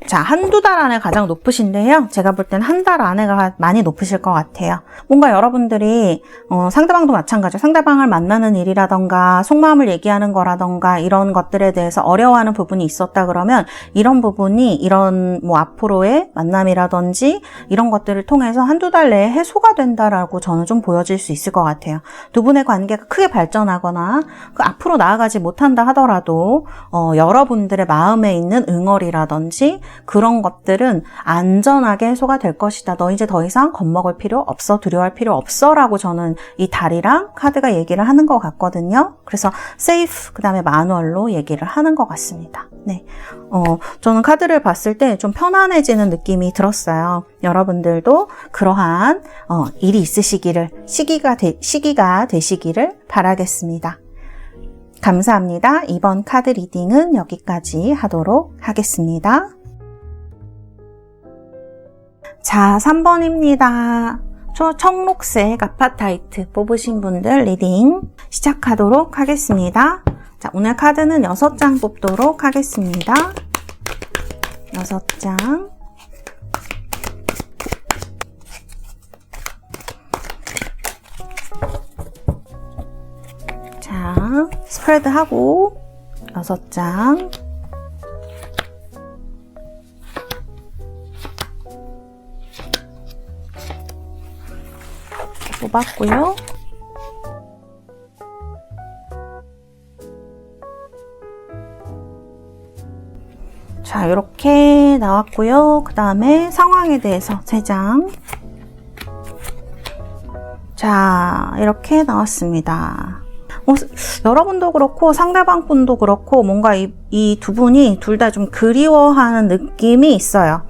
자, 한두 달 안에 가장 높으신데요. 제가 볼 땐 한 달 안에가 많이 높으실 것 같아요. 뭔가 여러분들이 상대방도 마찬가지죠. 상대방을 만나는 일이라던가 속마음을 얘기하는 거라던가 이런 것들에 대해서 어려워하는 부분이 있었다 그러면 이런 부분이 이런 뭐 앞으로의 만남이라든지 이런 것들을 통해서 한두 달 내에 해소가 된다라고 저는 좀 보여질 수 있을 것 같아요. 두 분의 관계가 크게 발전하거나 그 앞으로 나아가지 못한다 하더라도 여러분들의 마음에 있는 응어리라든지 그런 것들은 안전하게 해소가 될 것이다. 너 이제 더 이상 겁먹을 필요 없어. 두려워할 필요 없어. 라고 저는 이 달이랑 카드가 얘기를 하는 것 같거든요. 그래서 safe, 그 다음에 마누얼로 얘기를 하는 것 같습니다. 네. 저는 카드를 봤을 때 좀 편안해지는 느낌이 들었어요. 여러분들도 그러한 일이 있으시기를, 시기가 되시기를 바라겠습니다. 감사합니다. 이번 카드 리딩은 여기까지 하도록 하겠습니다. 자, 3번입니다. 청록색 아파타이트 뽑으신 분들 리딩 시작하도록 하겠습니다. 자, 오늘 카드는 6장 뽑도록 하겠습니다. 6장. 자, 스프레드 하고 6장. 뽑았고요. 자, 이렇게 나왔고요. 그 다음에 상황에 대해서 3장. 자, 이렇게 나왔습니다. 여러분도 그렇고 상대방 분도 그렇고 뭔가 이 두 분이 둘 다 좀 그리워하는 느낌이 있어요.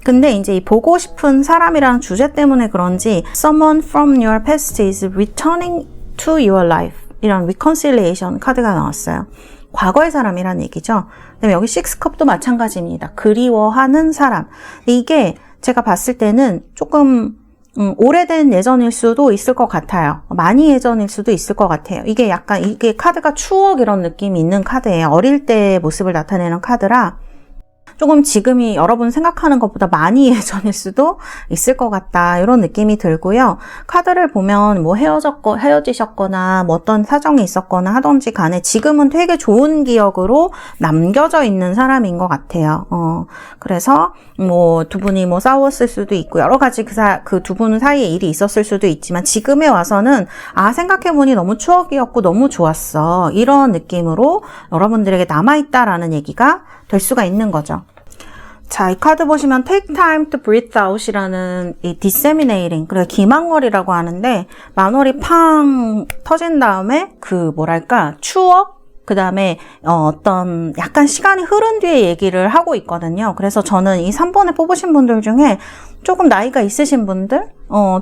근데 이제 이 보고 싶은 사람이라는 주제 때문에 그런지 Someone from your past is returning to your life 이런 reconciliation 카드가 나왔어요. 과거의 사람이라는 얘기죠. 그다음에 여기 6컵도 마찬가지입니다. 그리워하는 사람. 이게 제가 봤을 때는 조금 오래된 예전일 수도 있을 것 같아요. 많이 예전일 수도 있을 것 같아요. 이게 약간 이게 카드가 추억 이런 느낌이 있는 카드예요. 어릴 때의 모습을 나타내는 카드라 조금 지금이 여러분 생각하는 것보다 많이 예전일 수도 있을 것 같다, 이런 느낌이 들고요. 카드를 보면 뭐 헤어지셨거나 뭐 어떤 사정이 있었거나 하던지 간에 지금은 되게 좋은 기억으로 남겨져 있는 사람인 것 같아요. 그래서 뭐 두 분이 뭐 싸웠을 수도 있고 여러 가지 그 두 분 사이에 일이 있었을 수도 있지만 지금에 와서는 생각해보니 너무 추억이었고 너무 좋았어, 이런 느낌으로 여러분들에게 남아있다라는 얘기가 될 수가 있는 거죠. 자, 이 카드 보시면 take time to breathe out이라는 이 disseminating, 그리고 기망월이라고 하는데 만월이 팡 터진 다음에 그 뭐랄까 추억, 그 다음에 어떤 약간 시간이 흐른 뒤에 얘기를 하고 있거든요. 그래서 저는 이 3번에 뽑으신 분들 중에 조금 나이가 있으신 분들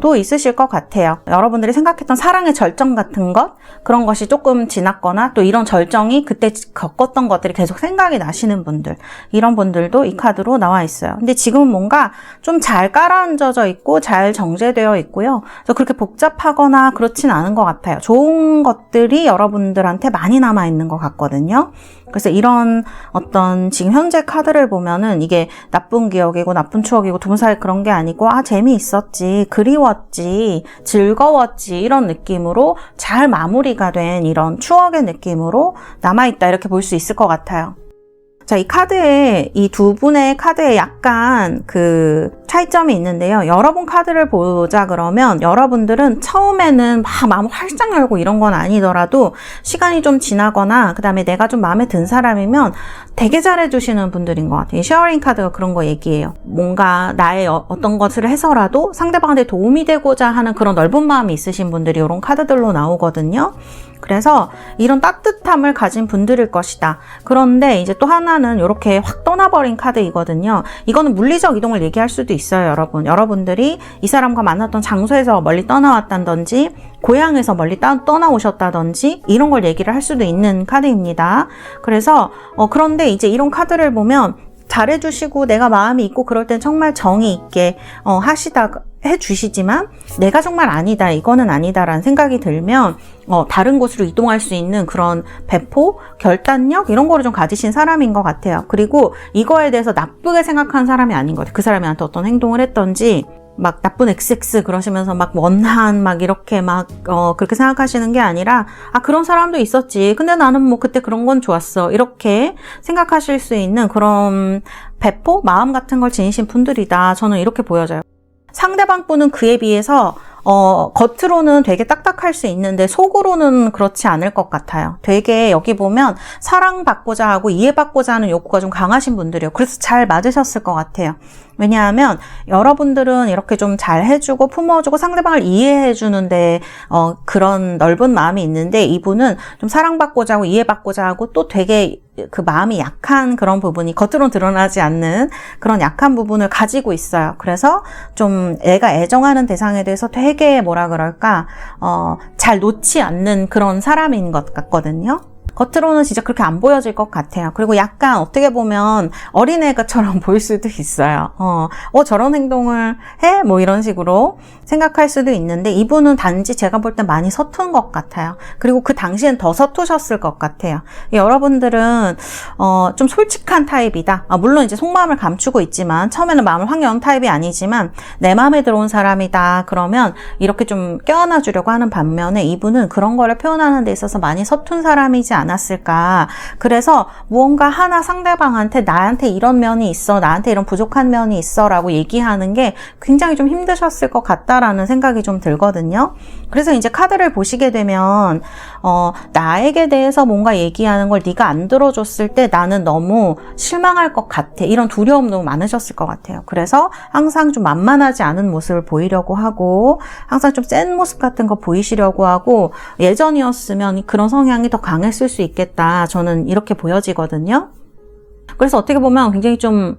도 있으실 것 같아요. 여러분들이 생각했던 사랑의 절정 같은 것, 그런 것이 조금 지났거나 또 이런 절정이 그때 겪었던 것들이 계속 생각이 나시는 분들, 이런 분들도 이 카드로 나와 있어요. 근데 지금은 뭔가 좀 잘 깔아앉아져 있고 잘 정제되어 있고요. 그래서 그렇게 복잡하거나 그렇진 않은 것 같아요. 좋은 것들이 여러분들한테 많이 남아 있는 것 같거든요. 그래서 이런 어떤 지금 현재 카드를 보면은 이게 나쁜 기억이고 나쁜 추억이고 두 분 사이 그런 게 아니고 재미있었지, 그리웠지, 즐거웠지, 이런 느낌으로 잘 마무리가 된 이런 추억의 느낌으로 남아있다, 이렇게 볼 수 있을 것 같아요. 자, 이 카드에, 이 두 분의 카드에 약간 그 차이점이 있는데요. 여러분 카드를 보자 그러면 여러분들은 처음에는 막 마음을 활짝 열고 이런 건 아니더라도 시간이 좀 지나거나 그 다음에 내가 좀 마음에 든 사람이면 되게 잘해주시는 분들인 것 같아요. 이 쉐어링 카드가 그런 거 얘기해요. 뭔가 나의 어떤 것을 해서라도 상대방한테 도움이 되고자 하는 그런 넓은 마음이 있으신 분들이 이런 카드들로 나오거든요. 그래서 이런 따뜻함을 가진 분들일 것이다. 그런데 이제 또 하나는 이렇게 확 떠나버린 카드이거든요. 이거는 물리적 이동을 얘기할 수도 있어요, 여러분. 여러분들이 이 사람과 만났던 장소에서 멀리 떠나왔다든지 고향에서 멀리 떠나오셨다든지 이런 걸 얘기를 할 수도 있는 카드입니다. 그래서 그런데 이제 이런 카드를 보면 잘해주시고 내가 마음이 있고 그럴 땐 정말 정이 있게 해주시지만 내가 정말 아니다, 이거는 아니다라는 생각이 들면 다른 곳으로 이동할 수 있는 그런 배포, 결단력, 이런 거를 좀 가지신 사람인 것 같아요. 그리고 이거에 대해서 나쁘게 생각하는 사람이 아닌 것 같아요. 그 사람이 나한테 어떤 행동을 했던지 막 나쁜 XX 그러시면서 막 원한 막 이렇게 막 그렇게 생각하시는 게 아니라 그런 사람도 있었지, 근데 나는 뭐 그때 그런 건 좋았어, 이렇게 생각하실 수 있는 그런 배포, 마음 같은 걸 지니신 분들이다, 저는 이렇게 보여져요. 상대방 분은 그에 비해서 겉으로는 되게 딱딱할 수 있는데 속으로는 그렇지 않을 것 같아요. 되게 여기 보면 사랑받고자 하고 이해받고자 하는 욕구가 좀 강하신 분들이에요. 그래서 잘 맞으셨을 것 같아요. 왜냐하면 여러분들은 이렇게 좀 잘 해주고 품어주고 상대방을 이해해주는데 그런 넓은 마음이 있는데 이분은 좀 사랑받고자 하고 이해받고자 하고 또 되게 그 마음이 약한 그런 부분이 겉으로는 드러나지 않는 그런 약한 부분을 가지고 있어요. 그래서 좀 내가 애정하는 대상에 대해서 되게 뭐라 그럴까 잘 놓지 않는 그런 사람인 것 같거든요. 겉으로는 진짜 그렇게 안 보여질 것 같아요. 그리고 약간 어떻게 보면 어린애가처럼 보일 수도 있어요. 저런 행동을 해? 뭐 이런 식으로 생각할 수도 있는데 이분은 단지 제가 볼 땐 많이 서툰 것 같아요. 그리고 그 당시엔 더 서투셨을 것 같아요. 여러분들은 좀 솔직한 타입이다. 물론 이제 속마음을 감추고 있지만 처음에는 마음을 확 여는 타입이 아니지만 내 마음에 들어온 사람이다 그러면 이렇게 좀 껴안아 주려고 하는 반면에 이분은 그런 거를 표현하는 데 있어서 많이 서툰 사람이지 않았을까. 그래서 무언가 하나 상대방한테 나한테 이런 면이 있어, 나한테 이런 부족한 면이 있어 라고 얘기하는 게 굉장히 좀 힘드셨을 것 같다라는 생각이 좀 들거든요. 그래서 이제 카드를 보시게 되면 나에게 대해서 뭔가 얘기하는 걸 네가 안 들어줬을 때 나는 너무 실망할 것 같아, 이런 두려움 너무 많으셨을 것 같아요. 그래서 항상 좀 만만하지 않은 모습을 보이려고 하고 항상 좀 센 모습 같은 거 보이시려고 하고 예전이었으면 그런 성향이 더 강했을 수 있겠다, 저는 이렇게 보여지거든요. 그래서 어떻게 보면 굉장히 좀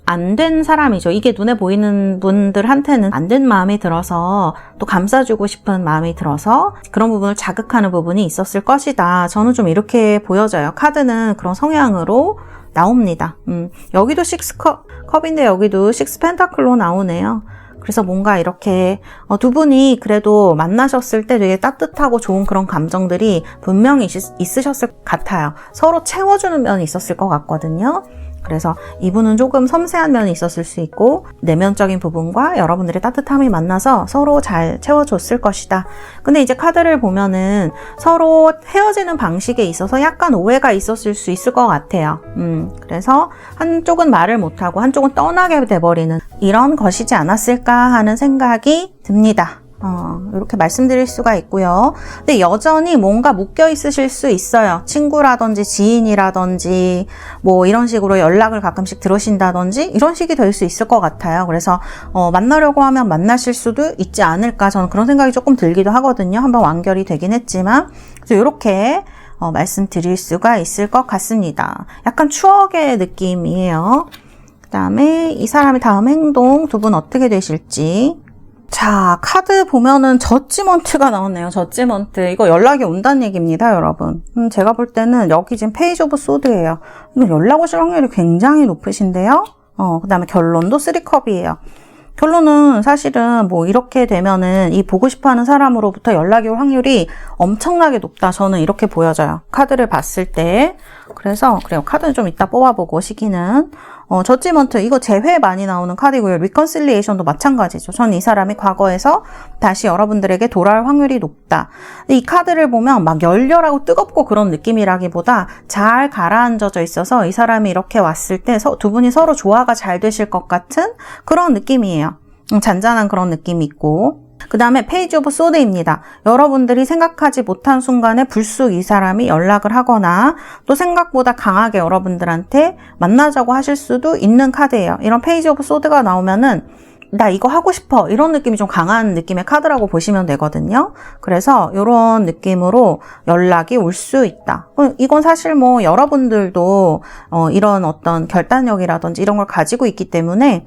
안 된 사람이죠. 이게 눈에 보이는 분들한테는 안 된 마음이 들어서 또 감싸주고 싶은 마음이 들어서 그런 부분을 자극하는 부분이 있었을 것이다, 저는 좀 이렇게 보여져요. 카드는 그런 성향으로 나옵니다. 여기도 6컵인데 여기도 6펜타클로 나오네요. 그래서 뭔가 이렇게 두 분이 그래도 만나셨을 때 되게 따뜻하고 좋은 그런 감정들이 분명히 있으셨을 것 같아요. 서로 채워주는 면이 있었을 것 같거든요. 그래서 이분은 조금 섬세한 면이 있었을 수 있고 내면적인 부분과 여러분들의 따뜻함이 만나서 서로 잘 채워줬을 것이다. 근데 이제 카드를 보면은 서로 헤어지는 방식에 있어서 약간 오해가 있었을 수 있을 것 같아요. 그래서 한쪽은 말을 못하고 한쪽은 떠나게 돼버리는 이런 것이지 않았을까 하는 생각이 듭니다. 이렇게 말씀드릴 수가 있고요. 근데 여전히 뭔가 묶여 있으실 수 있어요. 친구라든지 지인이라든지 뭐 이런 식으로 연락을 가끔씩 들으신다든지 이런 식이 될 수 있을 것 같아요. 그래서 만나려고 하면 만나실 수도 있지 않을까, 저는 그런 생각이 조금 들기도 하거든요. 한번 완결이 되긴 했지만. 그래서 이렇게 말씀드릴 수가 있을 것 같습니다. 약간 추억의 느낌이에요. 그 다음에 이 사람의 다음 행동 두 분 어떻게 되실지. 자, 카드 보면은 저지먼트가 나왔네요. 저지먼트. 이거 연락이 온다는 얘기입니다, 여러분. 제가 볼 때는 여기 지금 페이지 오브 소드예요. 이거 연락 오실 확률이 굉장히 높으신데요. 그 다음에 결론도 3컵이에요. 결론은 사실은 뭐 이렇게 되면은 이 보고 싶어하는 사람으로부터 연락이 올 확률이 엄청나게 높다. 저는 이렇게 보여져요. 카드를 봤을 때. 그래서 그래요. 카드는 좀 이따 뽑아보고 시기는. 저지먼트 이거 재회 많이 나오는 카드고요. 리컨실리에이션도 마찬가지죠. 전 이 사람이 과거에서 다시 여러분들에게 돌아올 확률이 높다. 이 카드를 보면 막 열렬하고 뜨겁고 그런 느낌이라기보다 잘 가라앉아져 있어서 이 사람이 이렇게 왔을 때 두 분이 서로 조화가 잘 되실 것 같은 그런 느낌이에요. 잔잔한 그런 느낌이 있고. 그 다음에 페이지 오브 소드입니다. 여러분들이 생각하지 못한 순간에 불쑥 이 사람이 연락을 하거나 또 생각보다 강하게 여러분들한테 만나자고 하실 수도 있는 카드예요. 이런 페이지 오브 소드가 나오면은 나 이거 하고 싶어, 이런 느낌이 좀 강한 느낌의 카드라고 보시면 되거든요. 그래서 이런 느낌으로 연락이 올 수 있다. 이건 사실 뭐 여러분들도 이런 어떤 결단력이라든지 이런 걸 가지고 있기 때문에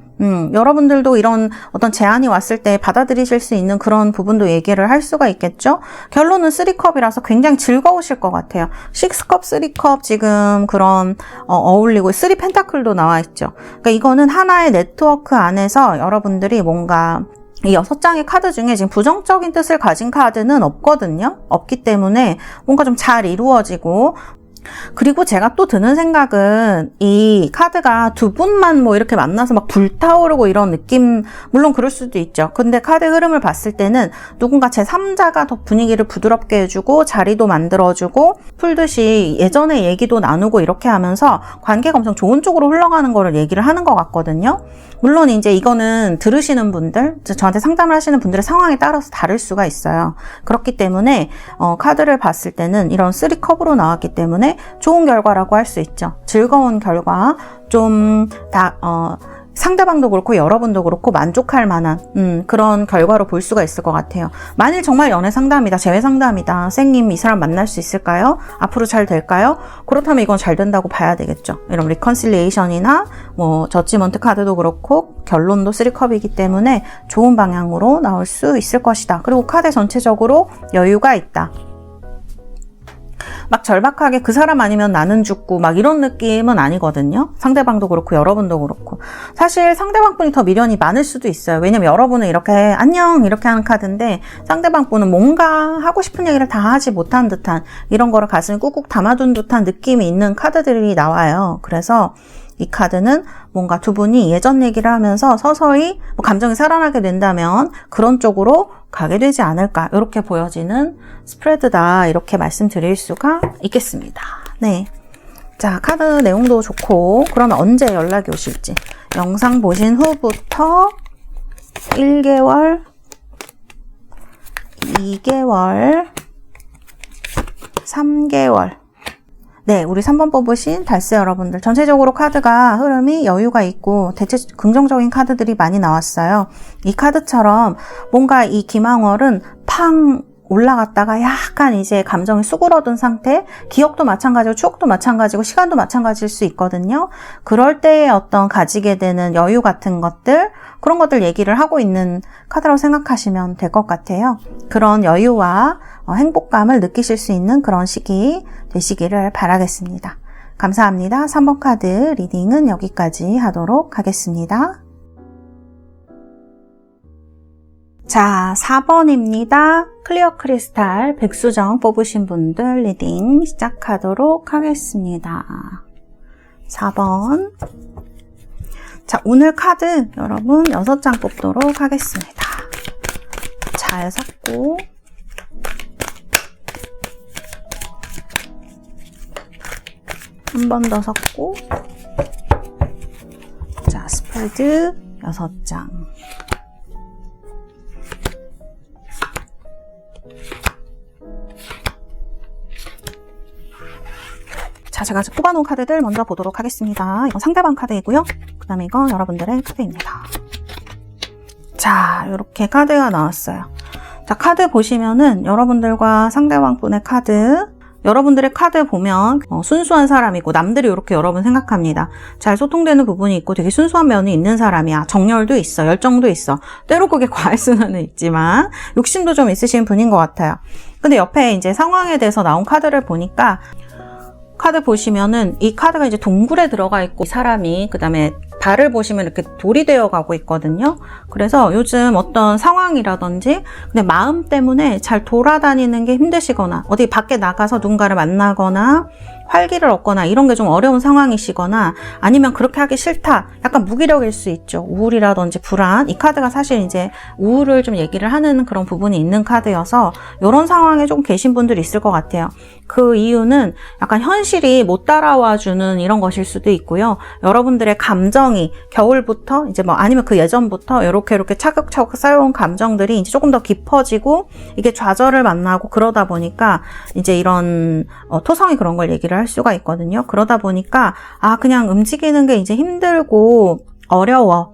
여러분들도 이런 어떤 제안이 왔을 때 받아들이실 수 있는 그런 부분도 얘기를 할 수가 있겠죠. 결론은 3컵이라서 굉장히 즐거우실 것 같아요. 6컵, 3컵 지금 그런 어울리고 3 펜타클도 나와 있죠. 그러니까 이거는 하나의 네트워크 안에서 여러분들이 뭔가 이 6장의 카드 중에 지금 부정적인 뜻을 가진 카드는 없거든요. 없기 때문에 뭔가 좀 잘 이루어지고, 그리고 제가 또 드는 생각은 이 카드가 두 분만 뭐 이렇게 만나서 막 불타오르고 이런 느낌, 물론 그럴 수도 있죠. 근데 카드 흐름을 봤을 때는 누군가 제3자가 더 분위기를 부드럽게 해주고 자리도 만들어주고 풀듯이 예전에 얘기도 나누고 이렇게 하면서 관계가 엄청 좋은 쪽으로 흘러가는 거를 얘기를 하는 것 같거든요. 물론 이제 이거는 들으시는 분들, 저한테 상담을 하시는 분들의 상황에 따라서 다를 수가 있어요. 그렇기 때문에 카드를 봤을 때는 이런 3컵으로 나왔기 때문에 좋은 결과라고 할 수 있죠. 즐거운 결과, 좀 상대방도 그렇고 여러분도 그렇고 만족할 만한 그런 결과로 볼 수가 있을 것 같아요. 만일 정말 연애 상담이다, 재회 상담이다, 쌤님 이 사람 만날 수 있을까요? 앞으로 잘 될까요? 그렇다면 이건 잘 된다고 봐야 되겠죠. 이런 리컨실리에이션이나 뭐 저지먼트 카드도 그렇고 결론도 3컵이기 때문에 좋은 방향으로 나올 수 있을 것이다. 그리고 카드 전체적으로 여유가 있다. 막 절박하게 그 사람 아니면 나는 죽고 막 이런 느낌은 아니거든요. 상대방도 그렇고 여러분도 그렇고. 사실 상대방분이 더 미련이 많을 수도 있어요. 왜냐면 여러분은 이렇게 안녕 이렇게 하는 카드인데 상대방분은 뭔가 하고 싶은 얘기를 다 하지 못한 듯한, 이런 거를 가슴에 꾹꾹 담아둔 듯한 느낌이 있는 카드들이 나와요. 그래서 이 카드는 뭔가 두 분이 예전 얘기를 하면서 서서히 뭐 감정이 살아나게 된다면 그런 쪽으로 가게 되지 않을까, 이렇게 보여지는 스프레드다, 이렇게 말씀드릴 수가 있겠습니다. 네. 자, 카드 내용도 좋고, 그러면 언제 연락이 오실지. 영상 보신 후부터 1개월, 2개월, 3개월. 네, 우리 3번 뽑으신 달스 여러분들, 전체적으로 카드가 흐름이 여유가 있고 대체 긍정적인 카드들이 많이 나왔어요. 이 카드처럼 뭔가 이 김황월은 팡 올라갔다가 약간 이제 감정이 수그러든 상태, 기억도 마찬가지고 추억도 마찬가지고 시간도 마찬가지일 수 있거든요. 그럴 때의 어떤 가지게 되는 여유 같은 것들, 그런 것들 얘기를 하고 있는 카드라고 생각하시면 될 것 같아요. 그런 여유와 행복감을 느끼실 수 있는 그런 시기 되시기를 바라겠습니다. 감사합니다. 3번 카드 리딩은 여기까지 하도록 하겠습니다. 자, 4번입니다. 클리어 크리스탈 백수정 뽑으신 분들 리딩 시작하도록 하겠습니다. 4번. 자, 오늘 카드 여러분 6장 뽑도록 하겠습니다. 잘 섞고 한 번 더 섞고 자, 스프레드 6장. 자, 제가 뽑아놓은 카드들 먼저 보도록 하겠습니다. 이건 상대방 카드이고요. 그 다음에 이건 여러분들의 카드입니다. 자, 이렇게 카드가 나왔어요. 자, 카드 보시면은 여러분들과 상대방 분의 카드, 여러분들의 카드 보면 순수한 사람이고 남들이 이렇게 여러분 생각합니다. 잘 소통되는 부분이 있고 되게 순수한 면이 있는 사람이야. 정열도 있어. 열정도 있어. 때로 그게 과할 수는 있지만 욕심도 좀 있으신 분인 것 같아요. 근데 옆에 이제 상황에 대해서 나온 카드를 보니까 카드 보시면은 이 카드가 이제 동굴에 들어가 있고 이 사람이 그 다음에 발을 보시면 이렇게 돌이 되어 가고 있거든요. 그래서 요즘 어떤 상황이라든지 근데 마음 때문에 잘 돌아다니는 게 힘드시거나 어디 밖에 나가서 누군가를 만나거나 활기를 얻거나 이런 게 좀 어려운 상황이시거나 아니면 그렇게 하기 싫다. 약간 무기력일 수 있죠. 우울이라든지 불안. 이 카드가 사실 이제 우울을 좀 얘기를 하는 그런 부분이 있는 카드여서 이런 상황에 좀 계신 분들이 있을 것 같아요. 그 이유는 약간 현실이 못 따라와 주는 이런 것일 수도 있고요. 여러분들의 감정이 겨울부터 이제 뭐 아니면 그 예전부터 이렇게 차곡차곡 쌓여온 감정들이 이제 조금 더 깊어지고 이게 좌절을 만나고 그러다 보니까 이제 이런 토성이 그런 걸 얘기를 할 수가 있거든요. 그러다 보니까 그냥 움직이는 게 이제 힘들고 어려워.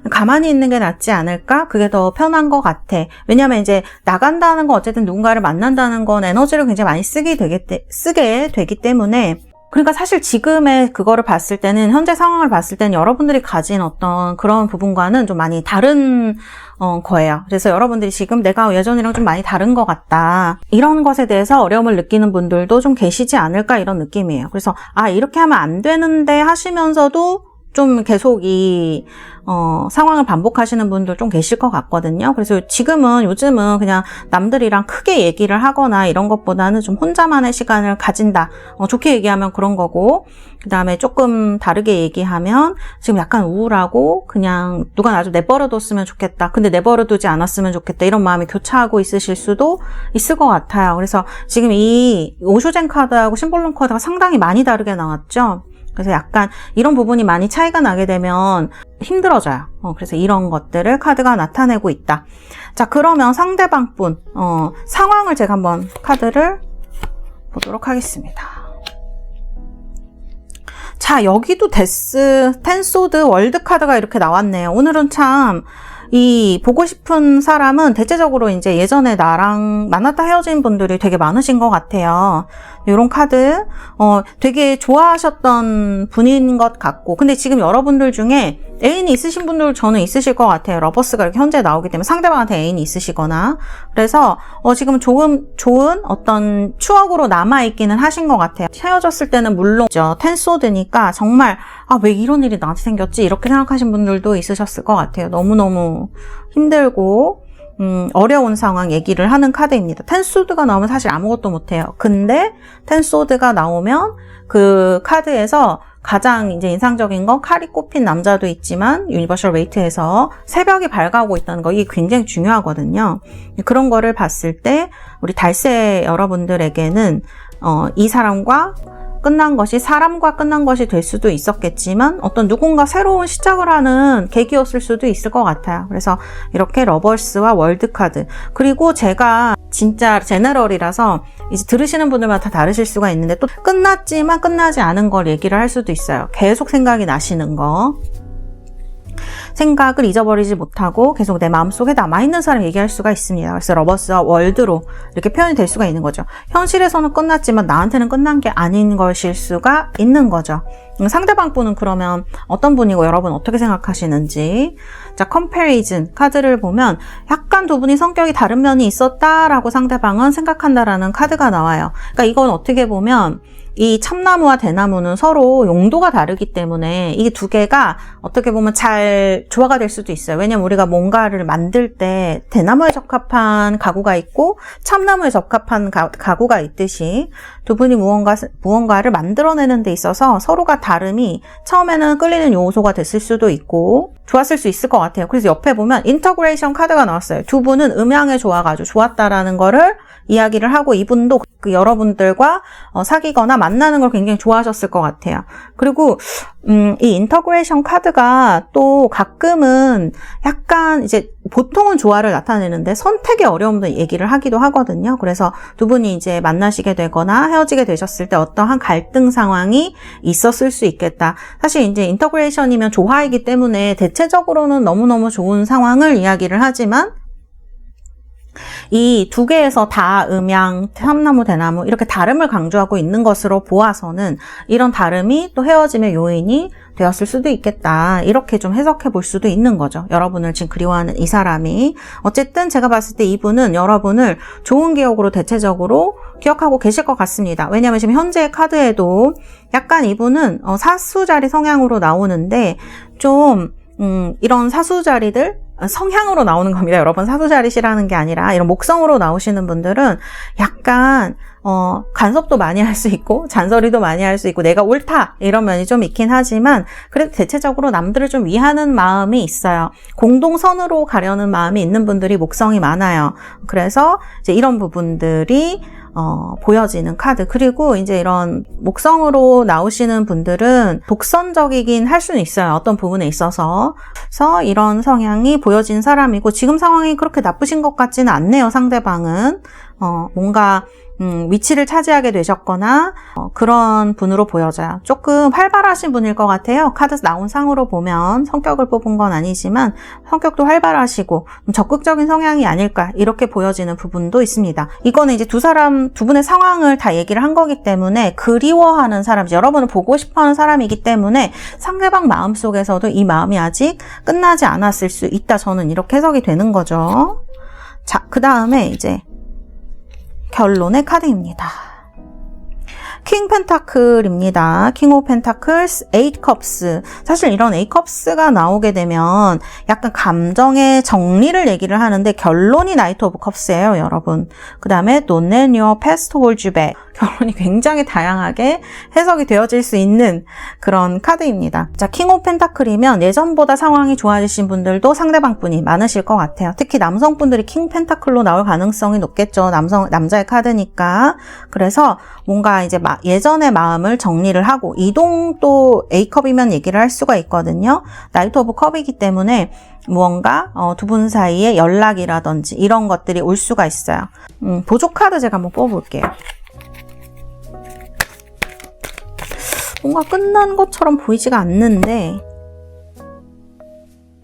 가만히 있는 게 낫지 않을까? 그게 더 편한 것 같아. 왜냐면 이제 나간다는 건 어쨌든 누군가를 만난다는 건 에너지를 굉장히 많이 쓰게 되기 때문에 그러니까 사실 지금의 그거를 봤을 때는 현재 상황을 봤을 때는 여러분들이 가진 어떤 그런 부분과는 좀 많이 다른 거예요. 그래서 여러분들이 지금 내가 예전이랑 좀 많이 다른 것 같다. 이런 것에 대해서 어려움을 느끼는 분들도 좀 계시지 않을까 이런 느낌이에요. 그래서 이렇게 하면 안 되는데 하시면서도 좀 계속 이 상황을 반복하시는 분들 좀 계실 것 같거든요. 그래서 요즘은 그냥 남들이랑 크게 얘기를 하거나 이런 것보다는 좀 혼자만의 시간을 가진다. 좋게 얘기하면 그런 거고 그 다음에 조금 다르게 얘기하면 지금 약간 우울하고 그냥 누가 나 좀 내버려뒀으면 좋겠다. 근데 내버려두지 않았으면 좋겠다. 이런 마음이 교차하고 있으실 수도 있을 것 같아요. 그래서 지금 이 오쇼젠 카드하고 심볼론 카드가 상당히 많이 다르게 나왔죠. 그래서 약간 이런 부분이 많이 차이가 나게 되면 힘들어져요. 그래서 이런 것들을 카드가 나타내고 있다. 자, 그러면 상대방 분 상황을 제가 한번 카드를 보도록 하겠습니다. 자, 여기도 텐소드 월드 카드가 이렇게 나왔네요. 오늘은 참 이 보고 싶은 사람은 대체적으로 이제 예전에 나랑 만났다 헤어진 분들이 되게 많으신 것 같아요. 이런 카드 되게 좋아하셨던 분인 것 같고 근데 지금 여러분들 중에 애인이 있으신 분들 저는 있으실 것 같아요. 러버스가 이렇게 현재 나오기 때문에 상대방한테 애인이 있으시거나 그래서 지금 좋은 어떤 추억으로 남아있기는 하신 것 같아요. 헤어졌을 때는 물론 텐소드니까 정말 왜 이런 일이 나한테 생겼지 이렇게 생각하신 분들도 있으셨을 것 같아요. 너무너무 힘들고 어려운 상황 얘기를 하는 카드입니다. 텐소드가 나오면 사실 아무것도 못해요. 근데 텐소드가 나오면 그 카드에서 가장 이제 인상적인 건 칼이 꼽힌 남자도 있지만 유니버셜 웨이트에서 새벽이 밝아오고 있다는 거 이게 굉장히 중요하거든요. 그런 거를 봤을 때 우리 달새 여러분들에게는 이 사람과 끝난 것이 될 수도 있었겠지만 어떤 누군가 새로운 시작을 하는 계기였을 수도 있을 것 같아요. 그래서 이렇게 러버스와 월드 카드 그리고 제가 진짜 제너럴이라서 이제 들으시는 분들마다 다 다르실 수가 있는데 또 끝났지만 끝나지 않은 걸 얘기를 할 수도 있어요. 계속 생각이 나시는 거 생각을 잊어버리지 못하고 계속 내 마음속에 남아있는 사람 얘기할 수가 있습니다. 그래서 러버스와 월드로 이렇게 표현이 될 수가 있는 거죠. 현실에서는 끝났지만 나한테는 끝난 게 아닌 것일 수가 있는 거죠. 상대방 분은 그러면 어떤 분이고 여러분 어떻게 생각하시는지 자, 컴패리즌 카드를 보면 약간 두 분이 성격이 다른 면이 있었다라고 상대방은 생각한다라는 카드가 나와요. 그러니까 이건 어떻게 보면 이 참나무와 대나무는 서로 용도가 다르기 때문에 이 두 개가 어떻게 보면 잘 조화가 될 수도 있어요. 왜냐면 우리가 뭔가를 만들 때 대나무에 적합한 가구가 있고 참나무에 적합한 가구가 있듯이 두 분이 무언가를 만들어내는 데 있어서 서로가 다름이 처음에는 끌리는 요소가 됐을 수도 있고 좋았을 수 있을 것 같아요. 그래서 옆에 보면 인터그레이션 카드가 나왔어요. 두 분은 음양의 조화가 아주 좋았다라는 거를 이야기를 하고 이분도 그 여러분들과 사귀거나 만나는 걸 굉장히 좋아하셨을 것 같아요. 그리고 이 인터그레이션 카드가 또 가끔은 약간 이제 보통은 조화를 나타내는데 선택의 어려움도 얘기를 하기도 하거든요. 그래서 두 분이 이제 만나시게 되거나 헤어지게 되셨을 때 어떠한 갈등 상황이 있었을 수 있겠다. 사실 이제 인터그레이션이면 조화이기 때문에 대체적으로는 너무너무 좋은 상황을 이야기를 하지만 이 두 개에서 다 음양, 참나무, 대나무 이렇게 다름을 강조하고 있는 것으로 보아서는 이런 다름이 또 헤어짐의 요인이 되었을 수도 있겠다. 이렇게 좀 해석해 볼 수도 있는 거죠. 여러분을 지금 그리워하는 이 사람이. 어쨌든 제가 봤을 때 이분은 여러분을 좋은 기억으로 대체적으로 기억하고 계실 것 같습니다. 왜냐하면 지금 현재의 카드에도 약간 이분은 사수자리 성향으로 나오는데 좀 이런 사수자리들 성향으로 나오는 겁니다. 여러분 사수자리시라는 게 아니라 이런 목성으로 나오시는 분들은 약간 간섭도 많이 할 수 있고 잔소리도 많이 할 수 있고 내가 옳다 이런 면이 좀 있긴 하지만 그래도 대체적으로 남들을 좀 위하는 마음이 있어요. 공동선으로 가려는 마음이 있는 분들이 목성이 많아요. 그래서 이제 이런 부분들이 보여지는 카드. 그리고 이제 이런 목성으로 나오시는 분들은 독선적이긴 할 수는 있어요. 어떤 부분에 있어서. 그래서 이런 성향이 보여진 사람이고 지금 상황이 그렇게 나쁘신 것 같지는 않네요. 상대방은. 뭔가 위치를 차지하게 되셨거나 그런 분으로 보여져요. 조금 활발하신 분일 것 같아요. 카드 나온 상으로 보면 성격을 뽑은 건 아니지만 성격도 활발하시고 적극적인 성향이 아닐까 이렇게 보여지는 부분도 있습니다. 이거는 이제 두 분의 상황을 다 얘기를 한 거기 때문에 그리워하는 사람, 여러분을 보고 싶어하는 사람이기 때문에 상대방 마음속에서도 이 마음이 아직 끝나지 않았을 수 있다. 저는 이렇게 해석이 되는 거죠. 자, 그 다음에 이제 결론의 카드입니다. 킹 펜타클입니다. 킹 오브 펜타클스, 에잇 컵스. 사실 이런 에잇 컵스가 나오게 되면 약간 감정의 정리를 얘기를 하는데 결론이 나이트 오브 컵스예요, 여러분. 그 다음에 Don't let your past hold you back. 결론이 굉장히 다양하게 해석이 되어질 수 있는 그런 카드입니다. 자, 킹 오브 펜타클이면 예전보다 상황이 좋아지신 분들도 상대방분이 많으실 것 같아요. 특히 남성분들이 킹 펜타클로 나올 가능성이 높겠죠. 남자의 카드니까. 그래서 뭔가 이제 예전의 마음을 정리를 하고 이동도 A컵이면 얘기를 할 수가 있거든요. 나이트 오브 컵이기 때문에 무언가 두 분 사이에 연락이라든지 이런 것들이 올 수가 있어요. 보조 카드 제가 한번 뽑아볼게요. 뭔가 끝난 것처럼 보이지가 않는데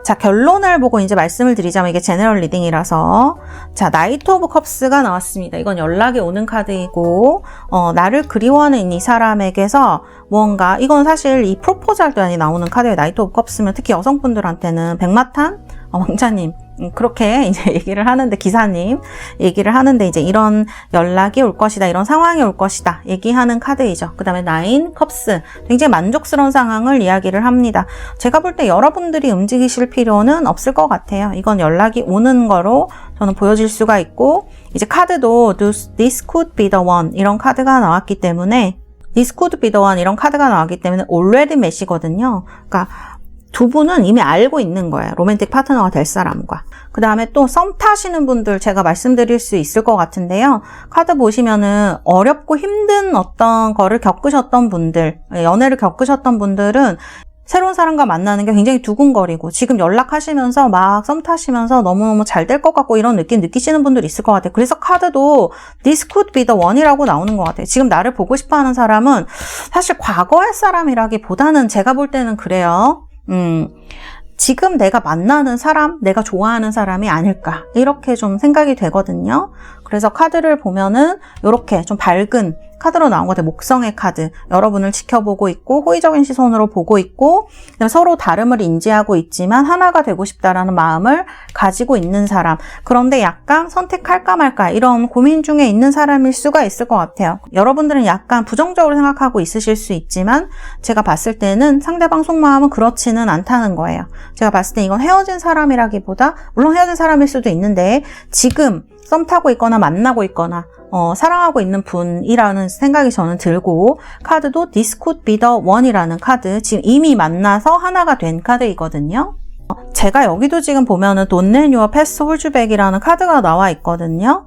자, 결론을 보고 이제 말씀을 드리자면 이게 제너럴 리딩이라서 자, 나이트 오브 컵스가 나왔습니다. 이건 연락이 오는 카드이고 나를 그리워하는 이 사람에게서 무언가 이건 사실 이 프로포즈할 때 나오는 카드에 나이트 오브 컵스면 특히 여성분들한테는 백마탄 왕자님 그렇게 이제 얘기를 하는데 기사님 얘기를 하는데 이제 이런 연락이 올 것이다. 이런 상황이 올 것이다. 얘기하는 카드이죠. 그 다음에 나인 컵스 굉장히 만족스러운 상황을 이야기를 합니다. 제가 볼 때 여러분들이 움직이실 필요는 없을 것 같아요. 이건 연락이 오는 거로 저는 보여질 수가 있고 이제 카드도 This could be the one 이런 카드가 나왔기 때문에 This could be the one 이런 카드가 나왔기 때문에 already mat이거든요. 그러니까 두 분은 이미 알고 있는 거예요. 로맨틱 파트너가 될 사람과. 그 다음에 또 썸 타시는 분들 제가 말씀드릴 수 있을 것 같은데요. 카드 보시면은 어렵고 힘든 어떤 거를 겪으셨던 분들, 연애를 겪으셨던 분들은 새로운 사람과 만나는 게 굉장히 두근거리고 지금 연락하시면서 막 썸 타시면서 너무너무 잘 될 것 같고 이런 느낌 느끼시는 분들이 있을 것 같아요. 그래서 카드도 This could be the one이라고 나오는 것 같아요. 지금 나를 보고 싶어하는 사람은 사실 과거의 사람이라기보다는 제가 볼 때는 그래요. 지금 내가 만나는 사람, 내가 좋아하는 사람이 아닐까 이렇게 좀 생각이 되거든요. 그래서 카드를 보면은 이렇게 좀 밝은 카드로 나온 것 같아요. 목성의 카드. 여러분을 지켜보고 있고 호의적인 시선으로 보고 있고 그다음에 서로 다름을 인지하고 있지만 하나가 되고 싶다라는 마음을 가지고 있는 사람. 그런데 약간 선택할까 말까 이런 고민 중에 있는 사람일 수가 있을 것 같아요. 여러분들은 약간 부정적으로 생각하고 있으실 수 있지만 제가 봤을 때는 상대방 속마음은 그렇지는 않다는 거예요. 제가 봤을 때 이건 헤어진 사람이라기보다 물론 헤어진 사람일 수도 있는데 지금 썸 타고 있거나 만나고 있거나 사랑하고 있는 분이라는 생각이 저는 들고, 카드도 This could be the one이라는 카드, 지금 이미 만나서 하나가 된 카드이거든요. 제가 여기도 지금 보면은 Don't let your past hold you back이라는 카드가 나와 있거든요.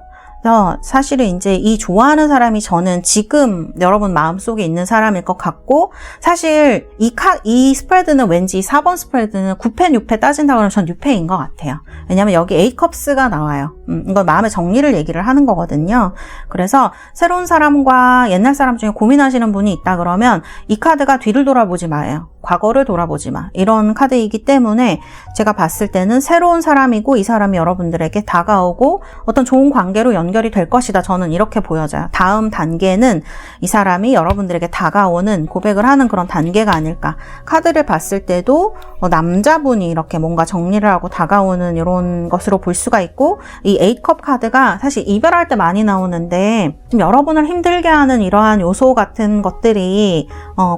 사실은 이제 이 좋아하는 사람이 저는 지금 여러분 마음속에 있는 사람일 것 같고, 사실 이 스프레드는 왠지 4번 스프레드는 9패, 6패 따진다고 하면 전 6패인 것 같아요. 왜냐면 여기 A컵스가 나와요. 이건 마음의 정리를 얘기를 하는 거거든요. 그래서 새로운 사람과 옛날 사람 중에 고민하시는 분이 있다 그러면 이 카드가 뒤를 돌아보지 마요. 과거를 돌아보지 마. 이런 카드이기 때문에 제가 봤을 때는 새로운 사람이고, 이 사람이 여러분들에게 다가오고 어떤 좋은 관계로 연결이 될 것이다. 저는 이렇게 보여져요. 다음 단계는 이 사람이 여러분들에게 다가오는, 고백을 하는 그런 단계가 아닐까. 카드를 봤을 때도 남자분이 이렇게 뭔가 정리를 하고 다가오는 이런 것으로 볼 수가 있고, 이 A컵 카드가 사실 이별할 때 많이 나오는데 좀 여러분을 힘들게 하는 이러한 요소 같은 것들이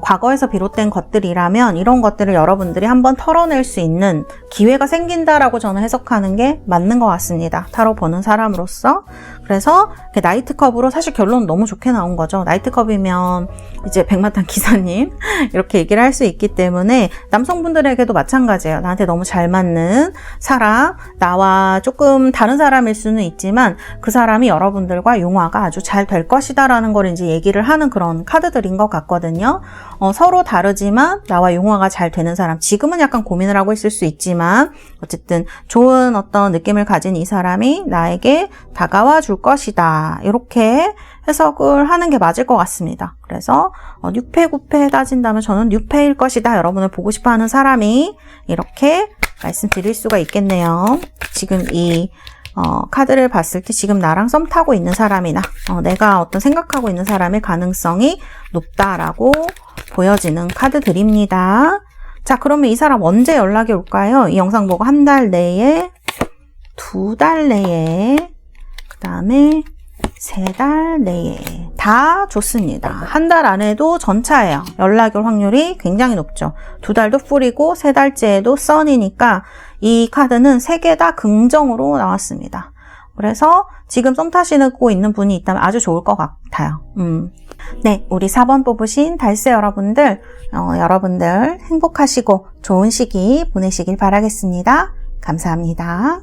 과거에서 비롯된 것들이라면 이런 것들을 여러분들이 한번 털어낼 수 있는 기회가 생긴다라고 저는 해석하는 게 맞는 것 같습니다. 타로 보는 사람으로서. 그래서 나이트컵으로 사실 결론은 너무 좋게 나온 거죠. 나이트컵이면 이제 백마탄 기사님 이렇게 얘기를 할 수 있기 때문에 남성분들에게도 마찬가지예요. 나한테 너무 잘 맞는 사람, 나와 조금 다른 사람일 수는 있지만 그 사람이 여러분들과 융화가 아주 잘 될 것이다 라는 걸 이제 얘기를 하는 그런 카드들인 것 같거든요. 서로 다르지만 나와 융화가 잘 되는 사람, 지금은 약간 고민을 하고 있을 수 있지만 어쨌든 좋은 어떤 느낌을 가진 이 사람이 나에게 다가와 줄 것이다. 이렇게 해석을 하는 게 맞을 것 같습니다. 그래서 6패, 9패 따진다면 저는 6패일 것이다. 여러분을 보고 싶어하는 사람이, 이렇게 말씀드릴 수가 있겠네요. 지금 이 카드를 봤을 때 지금 나랑 썸 타고 있는 사람이나 내가 어떤 생각하고 있는 사람의 가능성이 높다라고 보여지는 카드들입니다. 자, 그러면 이 사람 언제 연락이 올까요? 이 영상 보고 한 달 내에, 2달 내에, 그 다음에 3달 내에 다 좋습니다. 한 달 안에도 전차예요. 연락이 올 확률이 굉장히 높죠. 2달도 풀이고 3달째에도 선이니까 이 카드는 3개 다 긍정으로 나왔습니다. 그래서 지금 썸 타시고 있는 분이 있다면 아주 좋을 것 같아요. 네, 우리 4번 뽑으신 달새 여러분들, 여러분들 행복하시고 좋은 시기 보내시길 바라겠습니다. 감사합니다.